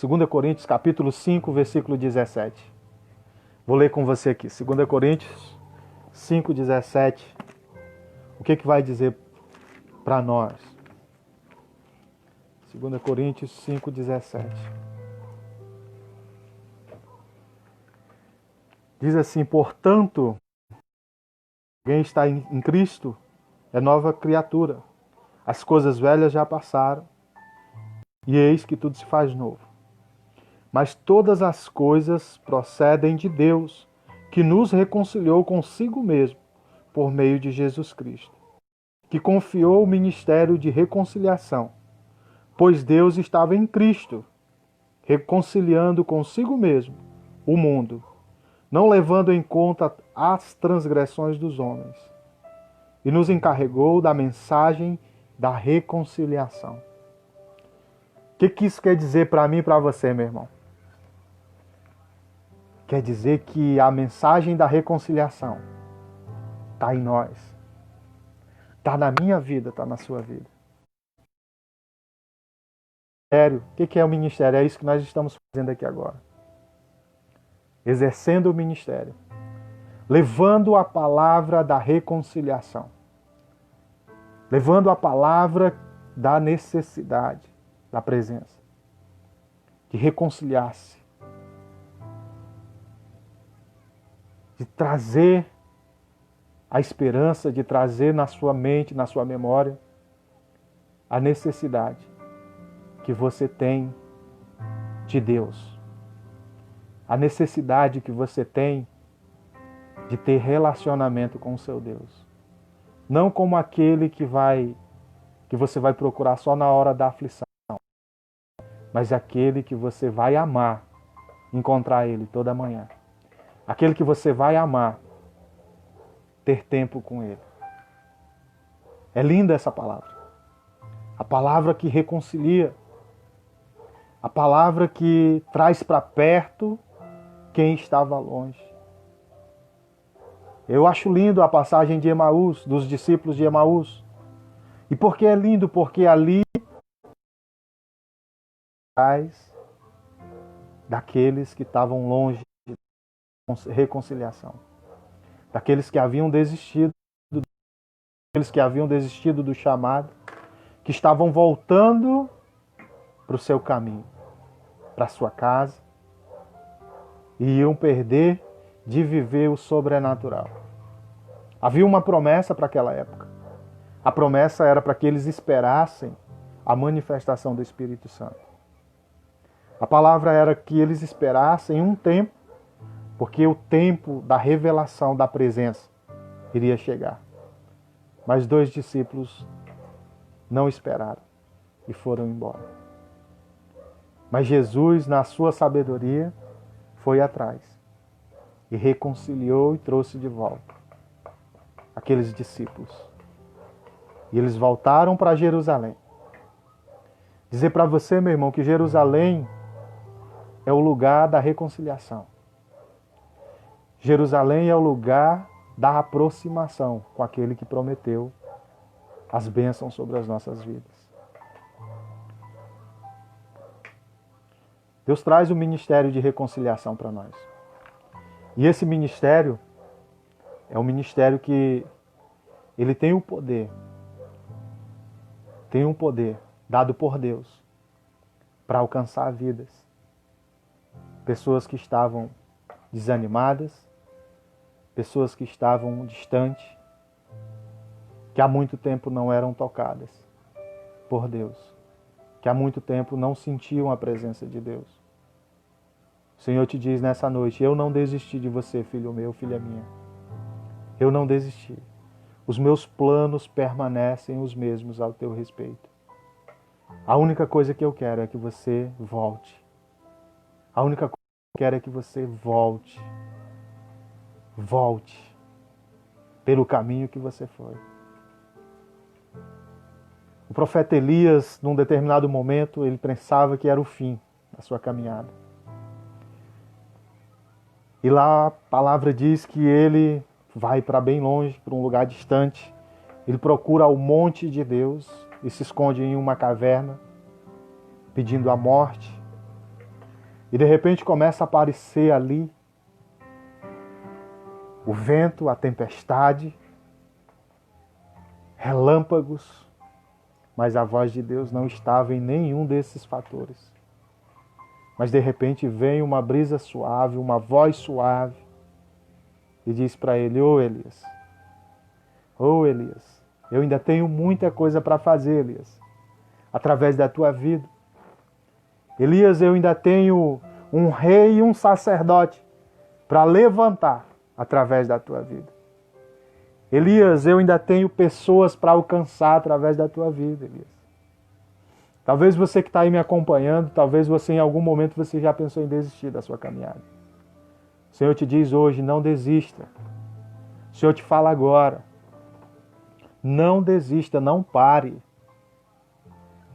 2 Coríntios capítulo 5, versículo 17. Vou ler com você aqui, 2 Coríntios 5, 17. O que vai dizer para nós? 2 Coríntios 5, 17. Diz assim: portanto, quem está em Cristo é nova criatura. As coisas velhas já passaram, e eis que tudo se faz novo. Mas todas as coisas procedem de Deus, que nos reconciliou consigo mesmo, por meio de Jesus Cristo, que confiou o ministério de reconciliação, pois Deus estava em Cristo, reconciliando consigo mesmo o mundo, não levando em conta as transgressões dos homens, e nos encarregou da mensagem da reconciliação. O que isso quer dizer para mim e para você, meu irmão? Quer dizer que a mensagem da reconciliação está em nós. Está na minha vida, está na sua vida. O que é o ministério? É isso que nós estamos fazendo aqui agora. Exercendo o ministério. Levando a palavra da reconciliação. Levando a palavra da necessidade, da presença. De reconciliar-se. De trazer a esperança, de trazer na sua mente, na sua memória, a necessidade que você tem de Deus. A necessidade que você tem de ter relacionamento com o seu Deus. Não como aquele que você vai procurar só na hora da aflição, mas aquele que você vai amar, encontrar Ele toda manhã. Aquele que você vai amar, ter tempo com Ele. É linda essa palavra. A palavra que reconcilia. A palavra que traz para perto quem estava longe. Eu acho lindo a passagem de Emaús, dos discípulos de Emaús. E por que é lindo? Porque ali traz daqueles que estavam longe de reconciliação. Daqueles que haviam desistido, do chamado, que estavam voltando para o seu caminho, para a sua casa, e iam perder de viver o sobrenatural. Havia uma promessa para aquela época. A promessa era para que eles esperassem a manifestação do Espírito Santo. A palavra era que eles esperassem um tempo, porque o tempo da revelação da presença iria chegar. Mas 2 discípulos não esperaram e foram embora. Mas Jesus, na sua sabedoria, foi atrás e reconciliou e trouxe de volta aqueles discípulos. E eles voltaram para Jerusalém. Dizer para você, meu irmão, que Jerusalém é o lugar da reconciliação. Jerusalém é o lugar da aproximação com aquele que prometeu as bênçãos sobre as nossas vidas. Deus traz o ministério de reconciliação para nós. E esse ministério é um ministério que ele tem um poder dado por Deus para alcançar vidas. Pessoas que estavam desanimadas, pessoas que estavam distantes, que há muito tempo não eram tocadas por Deus, que há muito tempo não sentiam a presença de Deus. O Senhor te diz nessa noite: eu não desisti de você, filho meu, filha minha. Eu não desisti. Os meus planos permanecem os mesmos ao teu respeito. A única coisa que eu quero é que você volte. A única coisa que eu quero é que você volte. Volte pelo caminho que você foi. O profeta Elias, num determinado momento, ele pensava que era o fim da sua caminhada. E lá a palavra diz que ele vai para bem longe, para um lugar distante. Ele procura o monte de Deus e se esconde em uma caverna, pedindo a morte. E de repente começa a aparecer ali o vento, a tempestade, relâmpagos, mas a voz de Deus não estava em nenhum desses fatores. Mas de repente vem uma brisa suave, uma voz suave, e diz para ele: ô Elias, eu ainda tenho muita coisa para fazer, Elias, através da tua vida. Elias, eu ainda tenho um rei e um sacerdote para levantar através da tua vida. Elias, eu ainda tenho pessoas para alcançar através da tua vida, Elias. Talvez você que está aí me acompanhando, talvez você em algum momento você já pensou em desistir da sua caminhada. O Senhor te diz hoje, não desista. O Senhor te fala agora, não desista, não pare.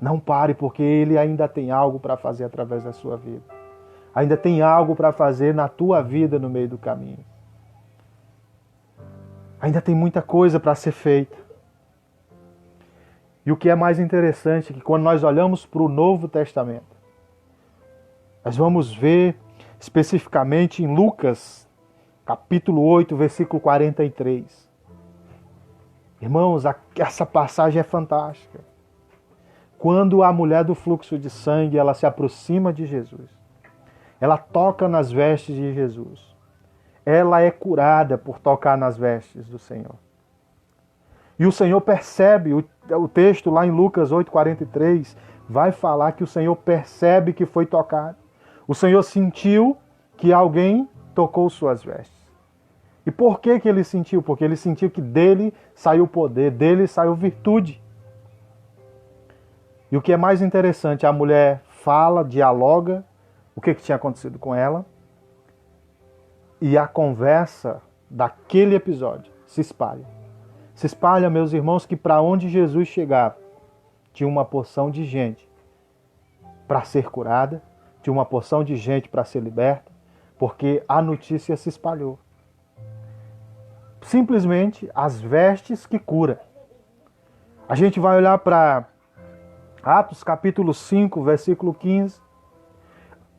Não pare, porque Ele ainda tem algo para fazer através da sua vida. Ainda tem algo para fazer na tua vida no meio do caminho. Ainda tem muita coisa para ser feita. E o que é mais interessante é que quando nós olhamos para o Novo Testamento, nós vamos ver especificamente em Lucas, capítulo 8, versículo 43. Irmãos, essa passagem é fantástica. Quando a mulher do fluxo de sangue, ela se aproxima de Jesus, ela toca nas vestes de Jesus, ela é curada por tocar nas vestes do Senhor. E o Senhor percebe, o texto lá em Lucas 8,43 vai falar que o Senhor percebe que foi tocado. O Senhor sentiu que alguém tocou suas vestes. E por que ele sentiu? Porque ele sentiu que dele saiu poder, dele saiu virtude. E o que é mais interessante, a mulher fala, dialoga, o que tinha acontecido com ela, e a conversa daquele episódio se espalha. Se espalha, meus irmãos, que para onde Jesus chegava, tinha uma porção de gente para ser curada, tinha uma porção de gente para ser liberta, porque a notícia se espalhou. Simplesmente as vestes que cura. A gente vai olhar para Atos capítulo 5, versículo 15,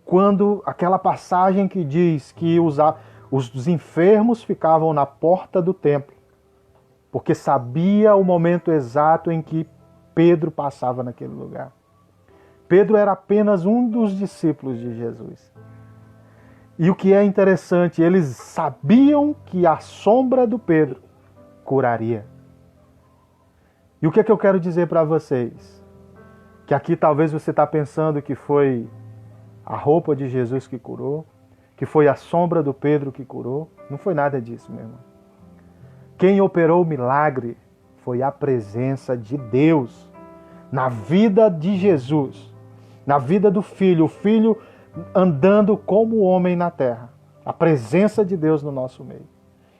quando aquela passagem que diz que os enfermos ficavam na porta do templo, porque sabia o momento exato em que Pedro passava naquele lugar. Pedro era apenas um dos discípulos de Jesus. E o que é interessante, eles sabiam que a sombra do Pedro curaria. E o que é que eu quero dizer para vocês? Que aqui talvez você está pensando que foi a roupa de Jesus que curou, que foi a sombra do Pedro que curou. Não foi nada disso, meu irmão. Quem operou o milagre foi a presença de Deus na vida de Jesus, na vida do Filho, o Filho andando como homem na terra. A presença de Deus no nosso meio.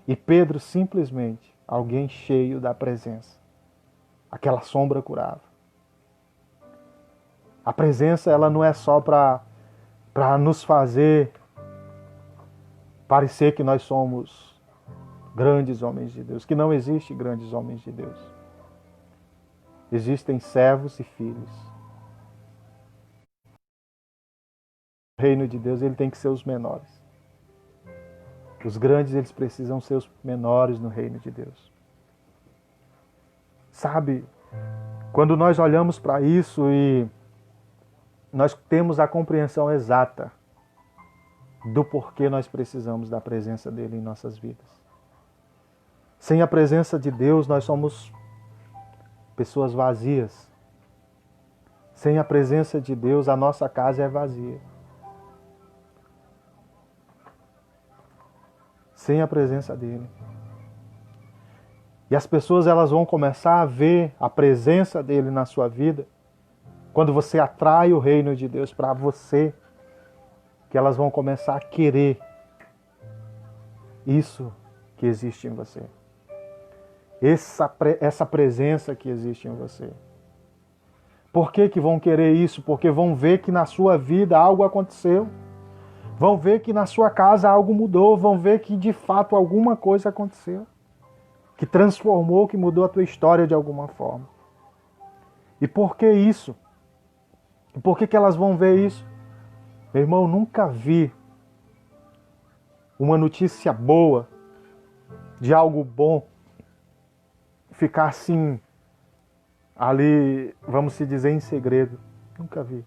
E Pedro simplesmente, alguém cheio da presença. Aquela sombra curava. A presença, ela não é só para nos fazer parecer que nós somos grandes homens de Deus, que não existe grandes homens de Deus. Existem servos e filhos. O reino de Deus, ele tem que ser os menores. Os grandes, eles precisam ser os menores no reino de Deus. Sabe, quando nós olhamos para isso e nós temos a compreensão exata do porquê nós precisamos da presença dele em nossas vidas. Sem a presença de Deus, nós somos pessoas vazias. Sem a presença de Deus, a nossa casa é vazia. Sem a presença dele. E as pessoas, elas vão começar a ver a presença dele na sua vida quando você atrai o reino de Deus para você, que elas vão começar a querer isso que existe em você. Essa presença que existe em você. Por que vão querer isso? Porque vão ver que na sua vida algo aconteceu. Vão ver que na sua casa algo mudou. Vão ver que de fato alguma coisa aconteceu. Que transformou, que mudou a tua história de alguma forma. E por que isso? E por que elas vão ver isso? Meu irmão, eu nunca vi uma notícia boa, de algo bom, ficar assim, ali, vamos se dizer, em segredo. Nunca vi.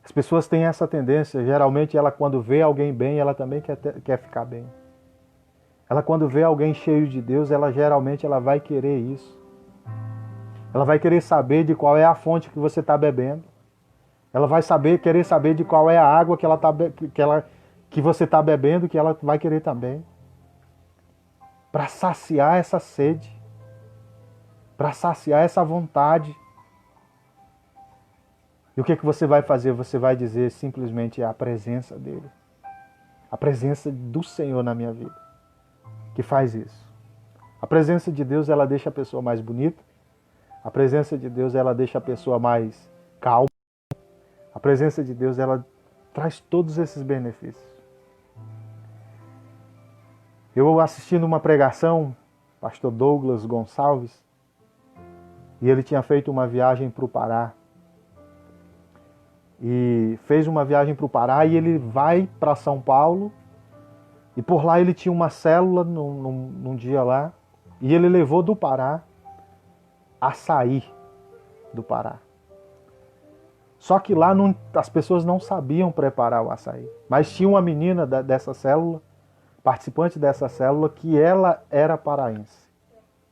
As pessoas têm essa tendência, geralmente ela quando vê alguém bem, ela também quer ficar bem. Ela quando vê alguém cheio de Deus, ela geralmente ela vai querer isso. Ela vai querer saber de qual é a fonte que você está bebendo. Ela vai querer saber de qual é a água que você está bebendo, que ela vai querer também. Para saciar essa sede. Para saciar essa vontade. E o que você vai fazer? Você vai dizer simplesmente a presença dele. A presença do Senhor na minha vida. Que faz isso. A presença de Deus, ela deixa a pessoa mais bonita. A presença de Deus, ela deixa a pessoa mais calma. A presença de Deus, ela traz todos esses benefícios. Eu assistindo uma pregação, pastor Douglas Gonçalves, e ele tinha feito uma viagem para o Pará. E fez uma viagem para o Pará e ele vai para São Paulo. E por lá ele tinha uma célula num dia lá. E ele levou do Pará açaí do Pará. Só que lá as pessoas não sabiam preparar o açaí. Mas tinha uma menina dessa célula, participante dessa célula, que ela era paraense.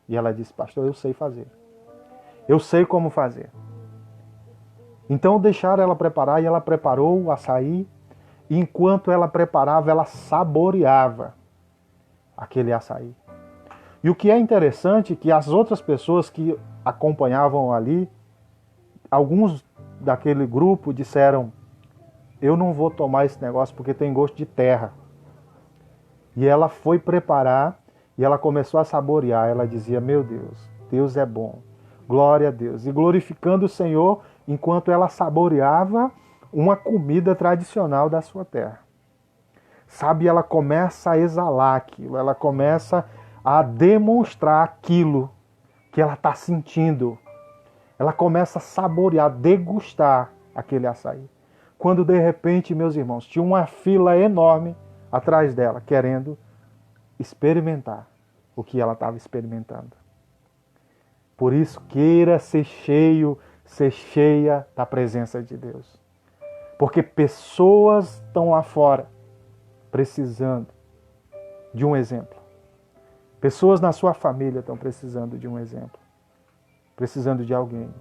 E ela disse, pastor, eu sei fazer. Eu sei como fazer. Então deixaram ela preparar e ela preparou o açaí. E enquanto ela preparava, ela saboreava aquele açaí. E o que é interessante é que as outras pessoas que acompanhavam ali, alguns daquele grupo disseram, eu não vou tomar esse negócio porque tem gosto de terra. E ela foi preparar e ela começou a saborear. Ela dizia, meu Deus, Deus é bom. Glória a Deus. E glorificando o Senhor enquanto ela saboreava uma comida tradicional da sua terra. Sabe, ela começa a exalar aquilo, ela começa a demonstrar aquilo que ela está sentindo. Ela começa a saborear, degustar aquele açaí. Quando de repente, meus irmãos, tinha uma fila enorme atrás dela, querendo experimentar o que ela estava experimentando. Por isso, queira ser cheio, ser cheia da presença de Deus. Porque pessoas estão lá fora precisando de um exemplo. Pessoas na sua família estão precisando de um exemplo. Precisando de alguém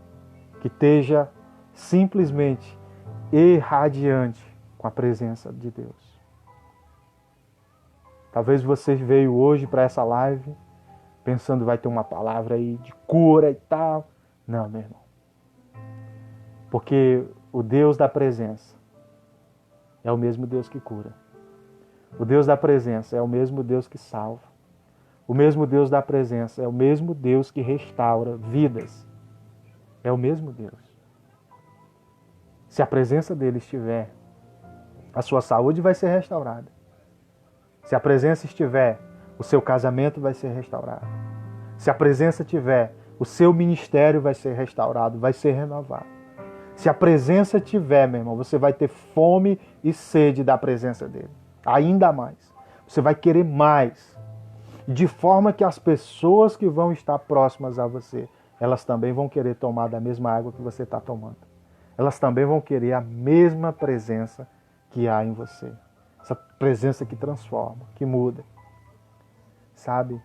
que esteja simplesmente irradiante com a presença de Deus. Talvez você veio hoje para essa live pensando vai ter uma palavra aí de cura e tal. Não, meu irmão. Porque o Deus da presença é o mesmo Deus que cura. O Deus da presença é o mesmo Deus que salva. O mesmo Deus da presença é o mesmo Deus que restaura vidas. É o mesmo Deus. Se a presença dele estiver, a sua saúde vai ser restaurada. Se a presença estiver, o seu casamento vai ser restaurado. Se a presença estiver, o seu ministério vai ser restaurado, vai ser renovado. Se a presença estiver, meu irmão, você vai ter fome e sede da presença dele. Ainda mais. Você vai querer mais. De forma que as pessoas que vão estar próximas a você, elas também vão querer tomar da mesma água que você está tomando. Elas também vão querer a mesma presença que há em você. Essa presença que transforma, que muda. Sabe?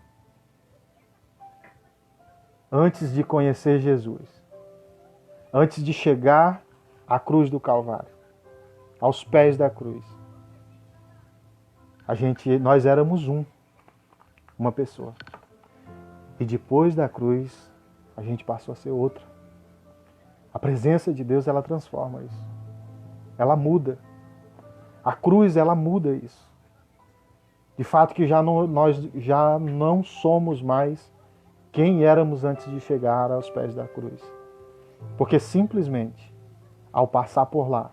Antes de conhecer Jesus, antes de chegar à cruz do Calvário, aos pés da cruz, nós éramos uma pessoa. E depois da cruz, a gente passou a ser outra. A presença de Deus, ela transforma isso. Ela muda. A cruz, ela muda isso. De fato que nós já não somos mais quem éramos antes de chegar aos pés da cruz. Porque simplesmente, ao passar por lá,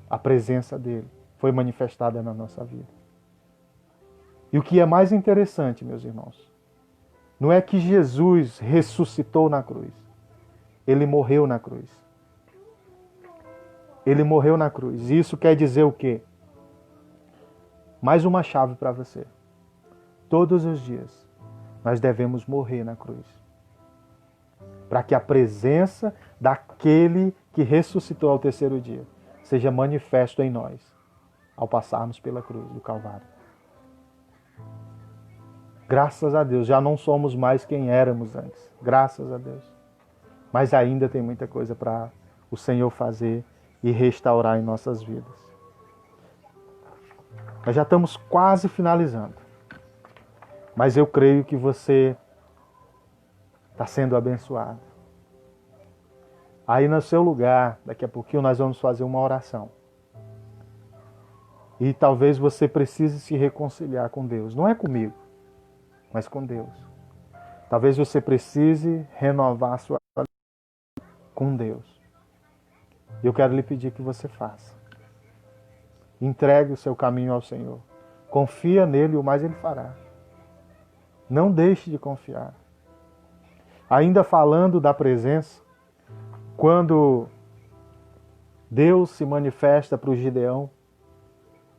a presença dele foi manifestada na nossa vida. E o que é mais interessante, meus irmãos, não é que Jesus ressuscitou na cruz. Ele morreu na cruz. Ele morreu na cruz. Isso quer dizer o quê? Mais uma chave para você. Todos os dias nós devemos morrer na cruz. Para que a presença daquele que ressuscitou ao terceiro dia seja manifesto em nós, ao passarmos pela cruz do Calvário. Graças a Deus, já não somos mais quem éramos antes. Graças a Deus. Mas ainda tem muita coisa para o Senhor fazer e restaurar em nossas vidas. Nós já estamos quase finalizando. Mas eu creio que você está sendo abençoado. Aí no seu lugar, daqui a pouquinho nós vamos fazer uma oração. E talvez você precise se reconciliar com Deus. Não é comigo, mas com Deus. Talvez você precise renovar a sua vida com Deus. Eu quero lhe pedir que você faça. Entregue o seu caminho ao Senhor. Confia nele e o mais ele fará. Não deixe de confiar. Ainda falando da presença, quando Deus se manifesta para o Gideão,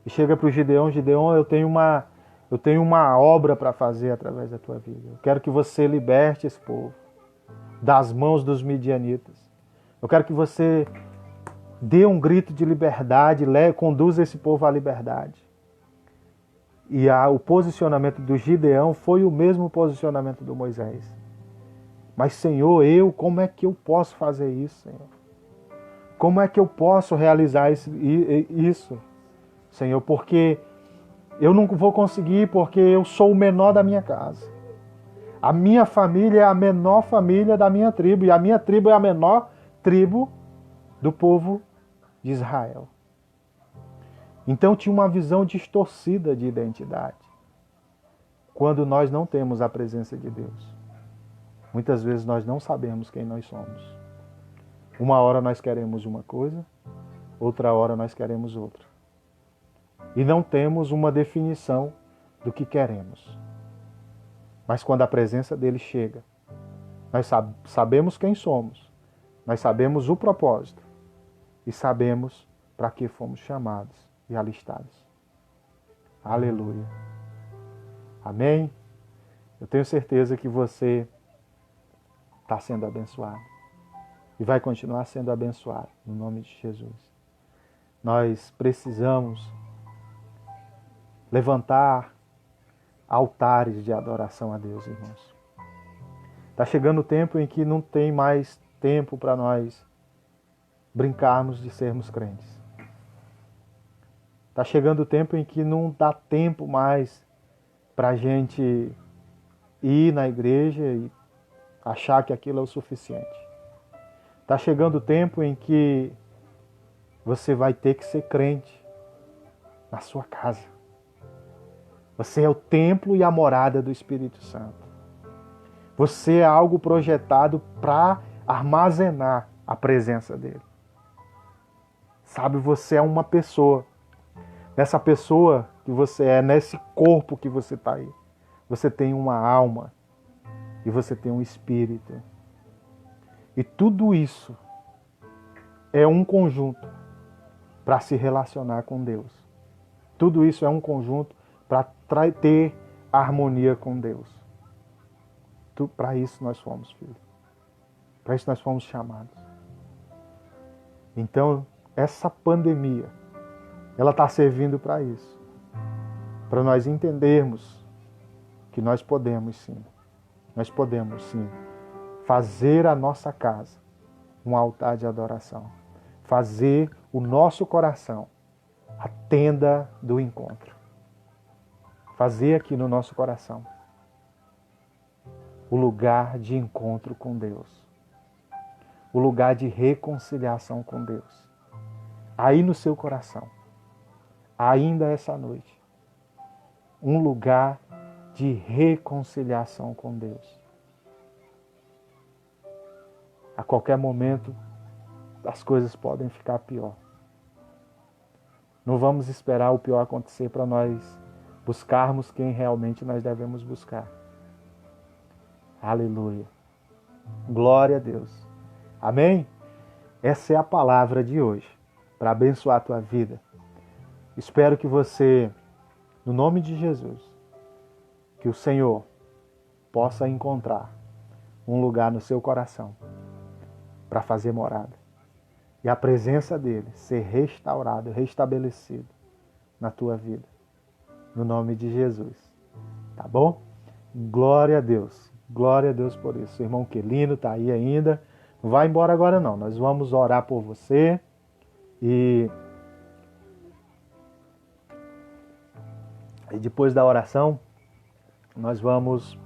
e chega para o Gideão, Gideão, eu tenho uma obra para fazer através da tua vida. Eu quero que você liberte esse povo das mãos dos midianitas. Eu quero que você dê um grito de liberdade, conduza esse povo à liberdade. E o posicionamento do Gideão foi o mesmo posicionamento do Moisés. Mas, Senhor, como é que eu posso fazer isso, Senhor? Como é que eu posso realizar isso, Senhor? Porque eu não vou conseguir, porque eu sou o menor da minha casa. A minha família é a menor família da minha tribo, e a minha tribo é a menor tribo do povo de Israel. Então tinha uma visão distorcida de identidade. Quando nós não temos a presença de Deus, muitas vezes nós não sabemos quem nós somos. Uma hora nós queremos uma coisa, outra hora nós queremos outra. E não temos uma definição do que queremos. Mas quando a presença dele chega, nós sabemos quem somos, nós sabemos o propósito e sabemos para que fomos chamados e alistados. Aleluia. Amém? Eu tenho certeza que você está sendo abençoado e vai continuar sendo abençoado no nome de Jesus. Nós precisamos levantar altares de adoração a Deus, irmãos. Está chegando o tempo em que não tem mais tempo para nós brincarmos de sermos crentes. Está chegando o tempo em que não dá tempo mais para a gente ir na igreja e achar que aquilo é o suficiente. Está chegando o tempo em que você vai ter que ser crente na sua casa. Você é o templo e a morada do Espírito Santo. Você é algo projetado para armazenar a presença dele. Sabe, você é uma pessoa. Nessa pessoa que você é, nesse corpo que você está aí, você tem uma alma e você tem um espírito. E tudo isso é um conjunto para se relacionar com Deus. Tudo isso é um conjunto para ter harmonia com Deus. Para isso nós fomos, filho. Para isso nós fomos chamados. Então, essa pandemia, ela está servindo para isso. Para nós entendermos que nós podemos sim, fazer a nossa casa um altar de adoração. Fazer o nosso coração a tenda do encontro. Fazer aqui no nosso coração o lugar de encontro com Deus. O lugar de reconciliação com Deus. Aí no seu coração, ainda essa noite, um lugar de reconciliação com Deus. A qualquer momento, as coisas podem ficar pior. Não vamos esperar o pior acontecer para nós buscarmos quem realmente nós devemos buscar. Aleluia. Glória a Deus. Amém? Essa é a palavra de hoje, para abençoar a tua vida. Espero que você, no nome de Jesus, que o Senhor possa encontrar um lugar no seu coração para fazer morada. E a presença dele ser restaurada, restabelecida na tua vida. No nome de Jesus. Tá bom? Glória a Deus. Glória a Deus por isso. O irmão Quelino está aí ainda. Não vai embora agora não. Nós vamos orar por você. E depois da oração, nós vamos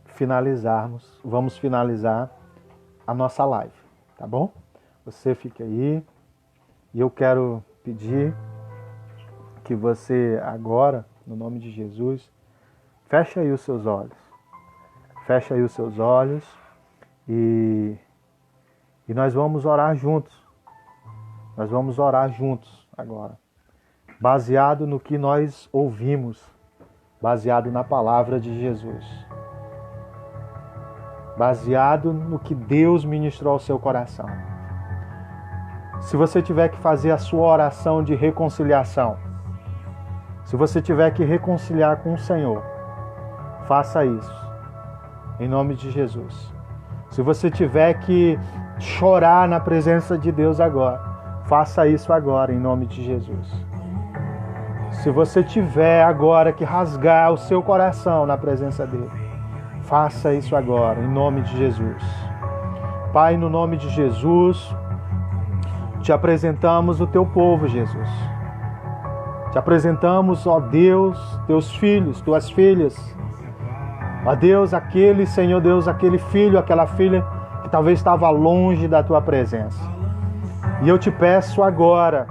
finalizar a nossa live. Tá bom? Você fica aí. E eu quero pedir que você agora, no nome de Jesus, feche aí os seus olhos. Feche aí os seus olhos e nós vamos orar juntos. Nós vamos orar juntos agora. Baseado no que nós ouvimos. Baseado na palavra de Jesus. Baseado no que Deus ministrou ao seu coração. Se você tiver que fazer a sua oração de reconciliação, se você tiver que reconciliar com o Senhor, faça isso, em nome de Jesus. Se você tiver que chorar na presença de Deus agora, faça isso agora, em nome de Jesus. Se você tiver agora que rasgar o seu coração na presença dele, faça isso agora, em nome de Jesus. Pai, no nome de Jesus, te apresentamos o teu povo, Jesus. Te apresentamos, ó Deus, teus filhos, tuas filhas. Ó Deus, aquele, Senhor Deus, aquele filho, aquela filha que talvez estava longe da tua presença. E eu te peço agora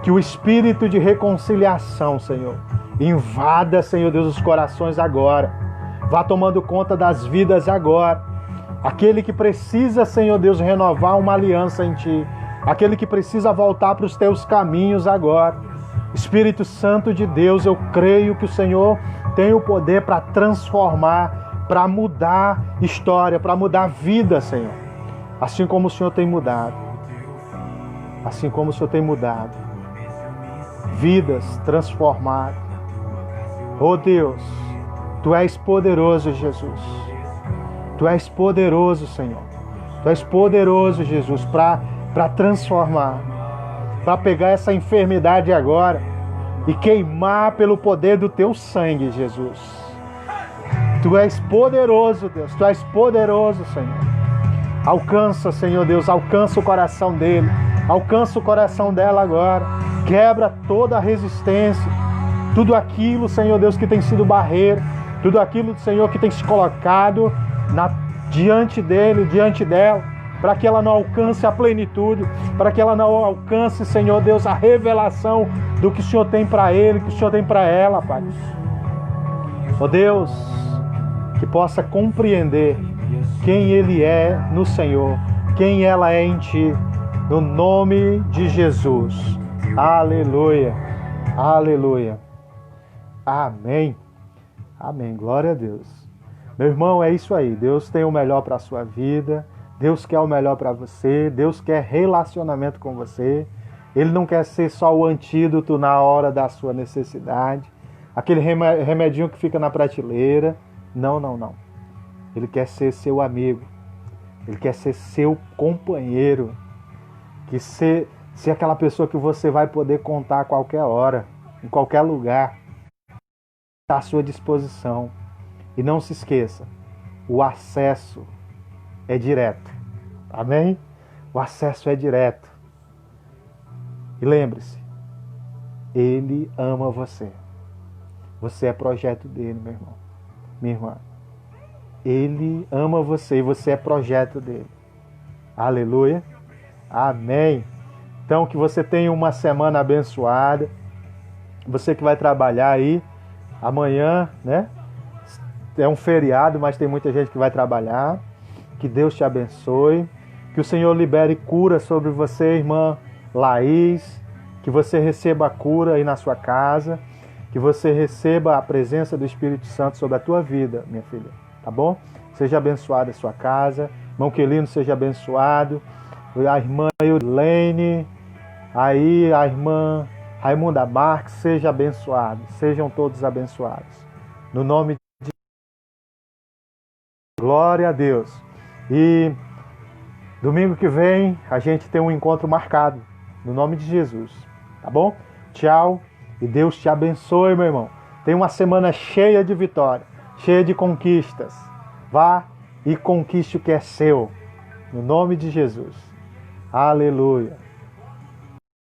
que o espírito de reconciliação, Senhor, invada, Senhor Deus, os corações agora. Vá tomando conta das vidas agora. Aquele que precisa, Senhor Deus, renovar uma aliança em ti. Aquele que precisa voltar para os teus caminhos agora. Espírito Santo de Deus, eu creio que o Senhor tem o poder para transformar, para mudar história, para mudar vida, Senhor. Assim como o Senhor tem mudado. Assim como o Senhor tem mudado. Vidas transformadas. Oh Deus, Tu és poderoso, Jesus. Tu és poderoso, Senhor. Tu és poderoso, Jesus, para transformar. Para pegar essa enfermidade agora e queimar pelo poder do teu sangue, Jesus. Tu és poderoso, Deus. Tu és poderoso, Senhor. Alcança, Senhor Deus, alcança o coração dele. Alcança o coração dela agora. Quebra toda a resistência. Tudo aquilo, Senhor Deus, que tem sido barreira. Tudo aquilo, Senhor, que tem se colocado diante dele, diante dela. Para que ela não alcance a plenitude, para que ela não alcance, Senhor Deus, a revelação do que o Senhor tem para ele, que o Senhor tem para ela, Pai. Ó Deus, que possa compreender quem ele é no Senhor, quem ela é em ti, no nome de Jesus. Aleluia, aleluia. Amém, amém, glória a Deus. Meu irmão, é isso aí, Deus tem o melhor para a sua vida. Deus quer o melhor para você, Deus quer relacionamento com você. Ele não quer ser só o antídoto na hora da sua necessidade, aquele remedinho que fica na prateleira. Não, não, não. Ele quer ser seu amigo, ele quer ser seu companheiro, que ser aquela pessoa que você vai poder contar a qualquer hora, em qualquer lugar, está à sua disposição. E não se esqueça, o acesso é direto. Amém? O acesso é direto. E lembre-se, Ele ama você. Você é projeto dele, meu irmão. Minha irmã. Ele ama você e você é projeto dele. Aleluia. Amém. Então, que você tenha uma semana abençoada. Você que vai trabalhar aí, amanhã, né? É um feriado, mas tem muita gente que vai trabalhar. Que Deus te abençoe. Que o Senhor libere cura sobre você, irmã Laís. Que você receba a cura aí na sua casa. Que você receba a presença do Espírito Santo sobre a tua vida, minha filha. Tá bom? Seja abençoada a sua casa. Irmão Quelino seja abençoado. A irmã Eulene, aí a irmã Raimunda Marques, seja abençoado. Sejam todos abençoados. No nome de glória a Deus. E domingo que vem a gente tem um encontro marcado. No nome de Jesus. Tá bom? Tchau. E Deus te abençoe, meu irmão. Tem uma semana cheia de vitória, cheia de conquistas. Vá e conquiste o que é seu. No nome de Jesus. Aleluia.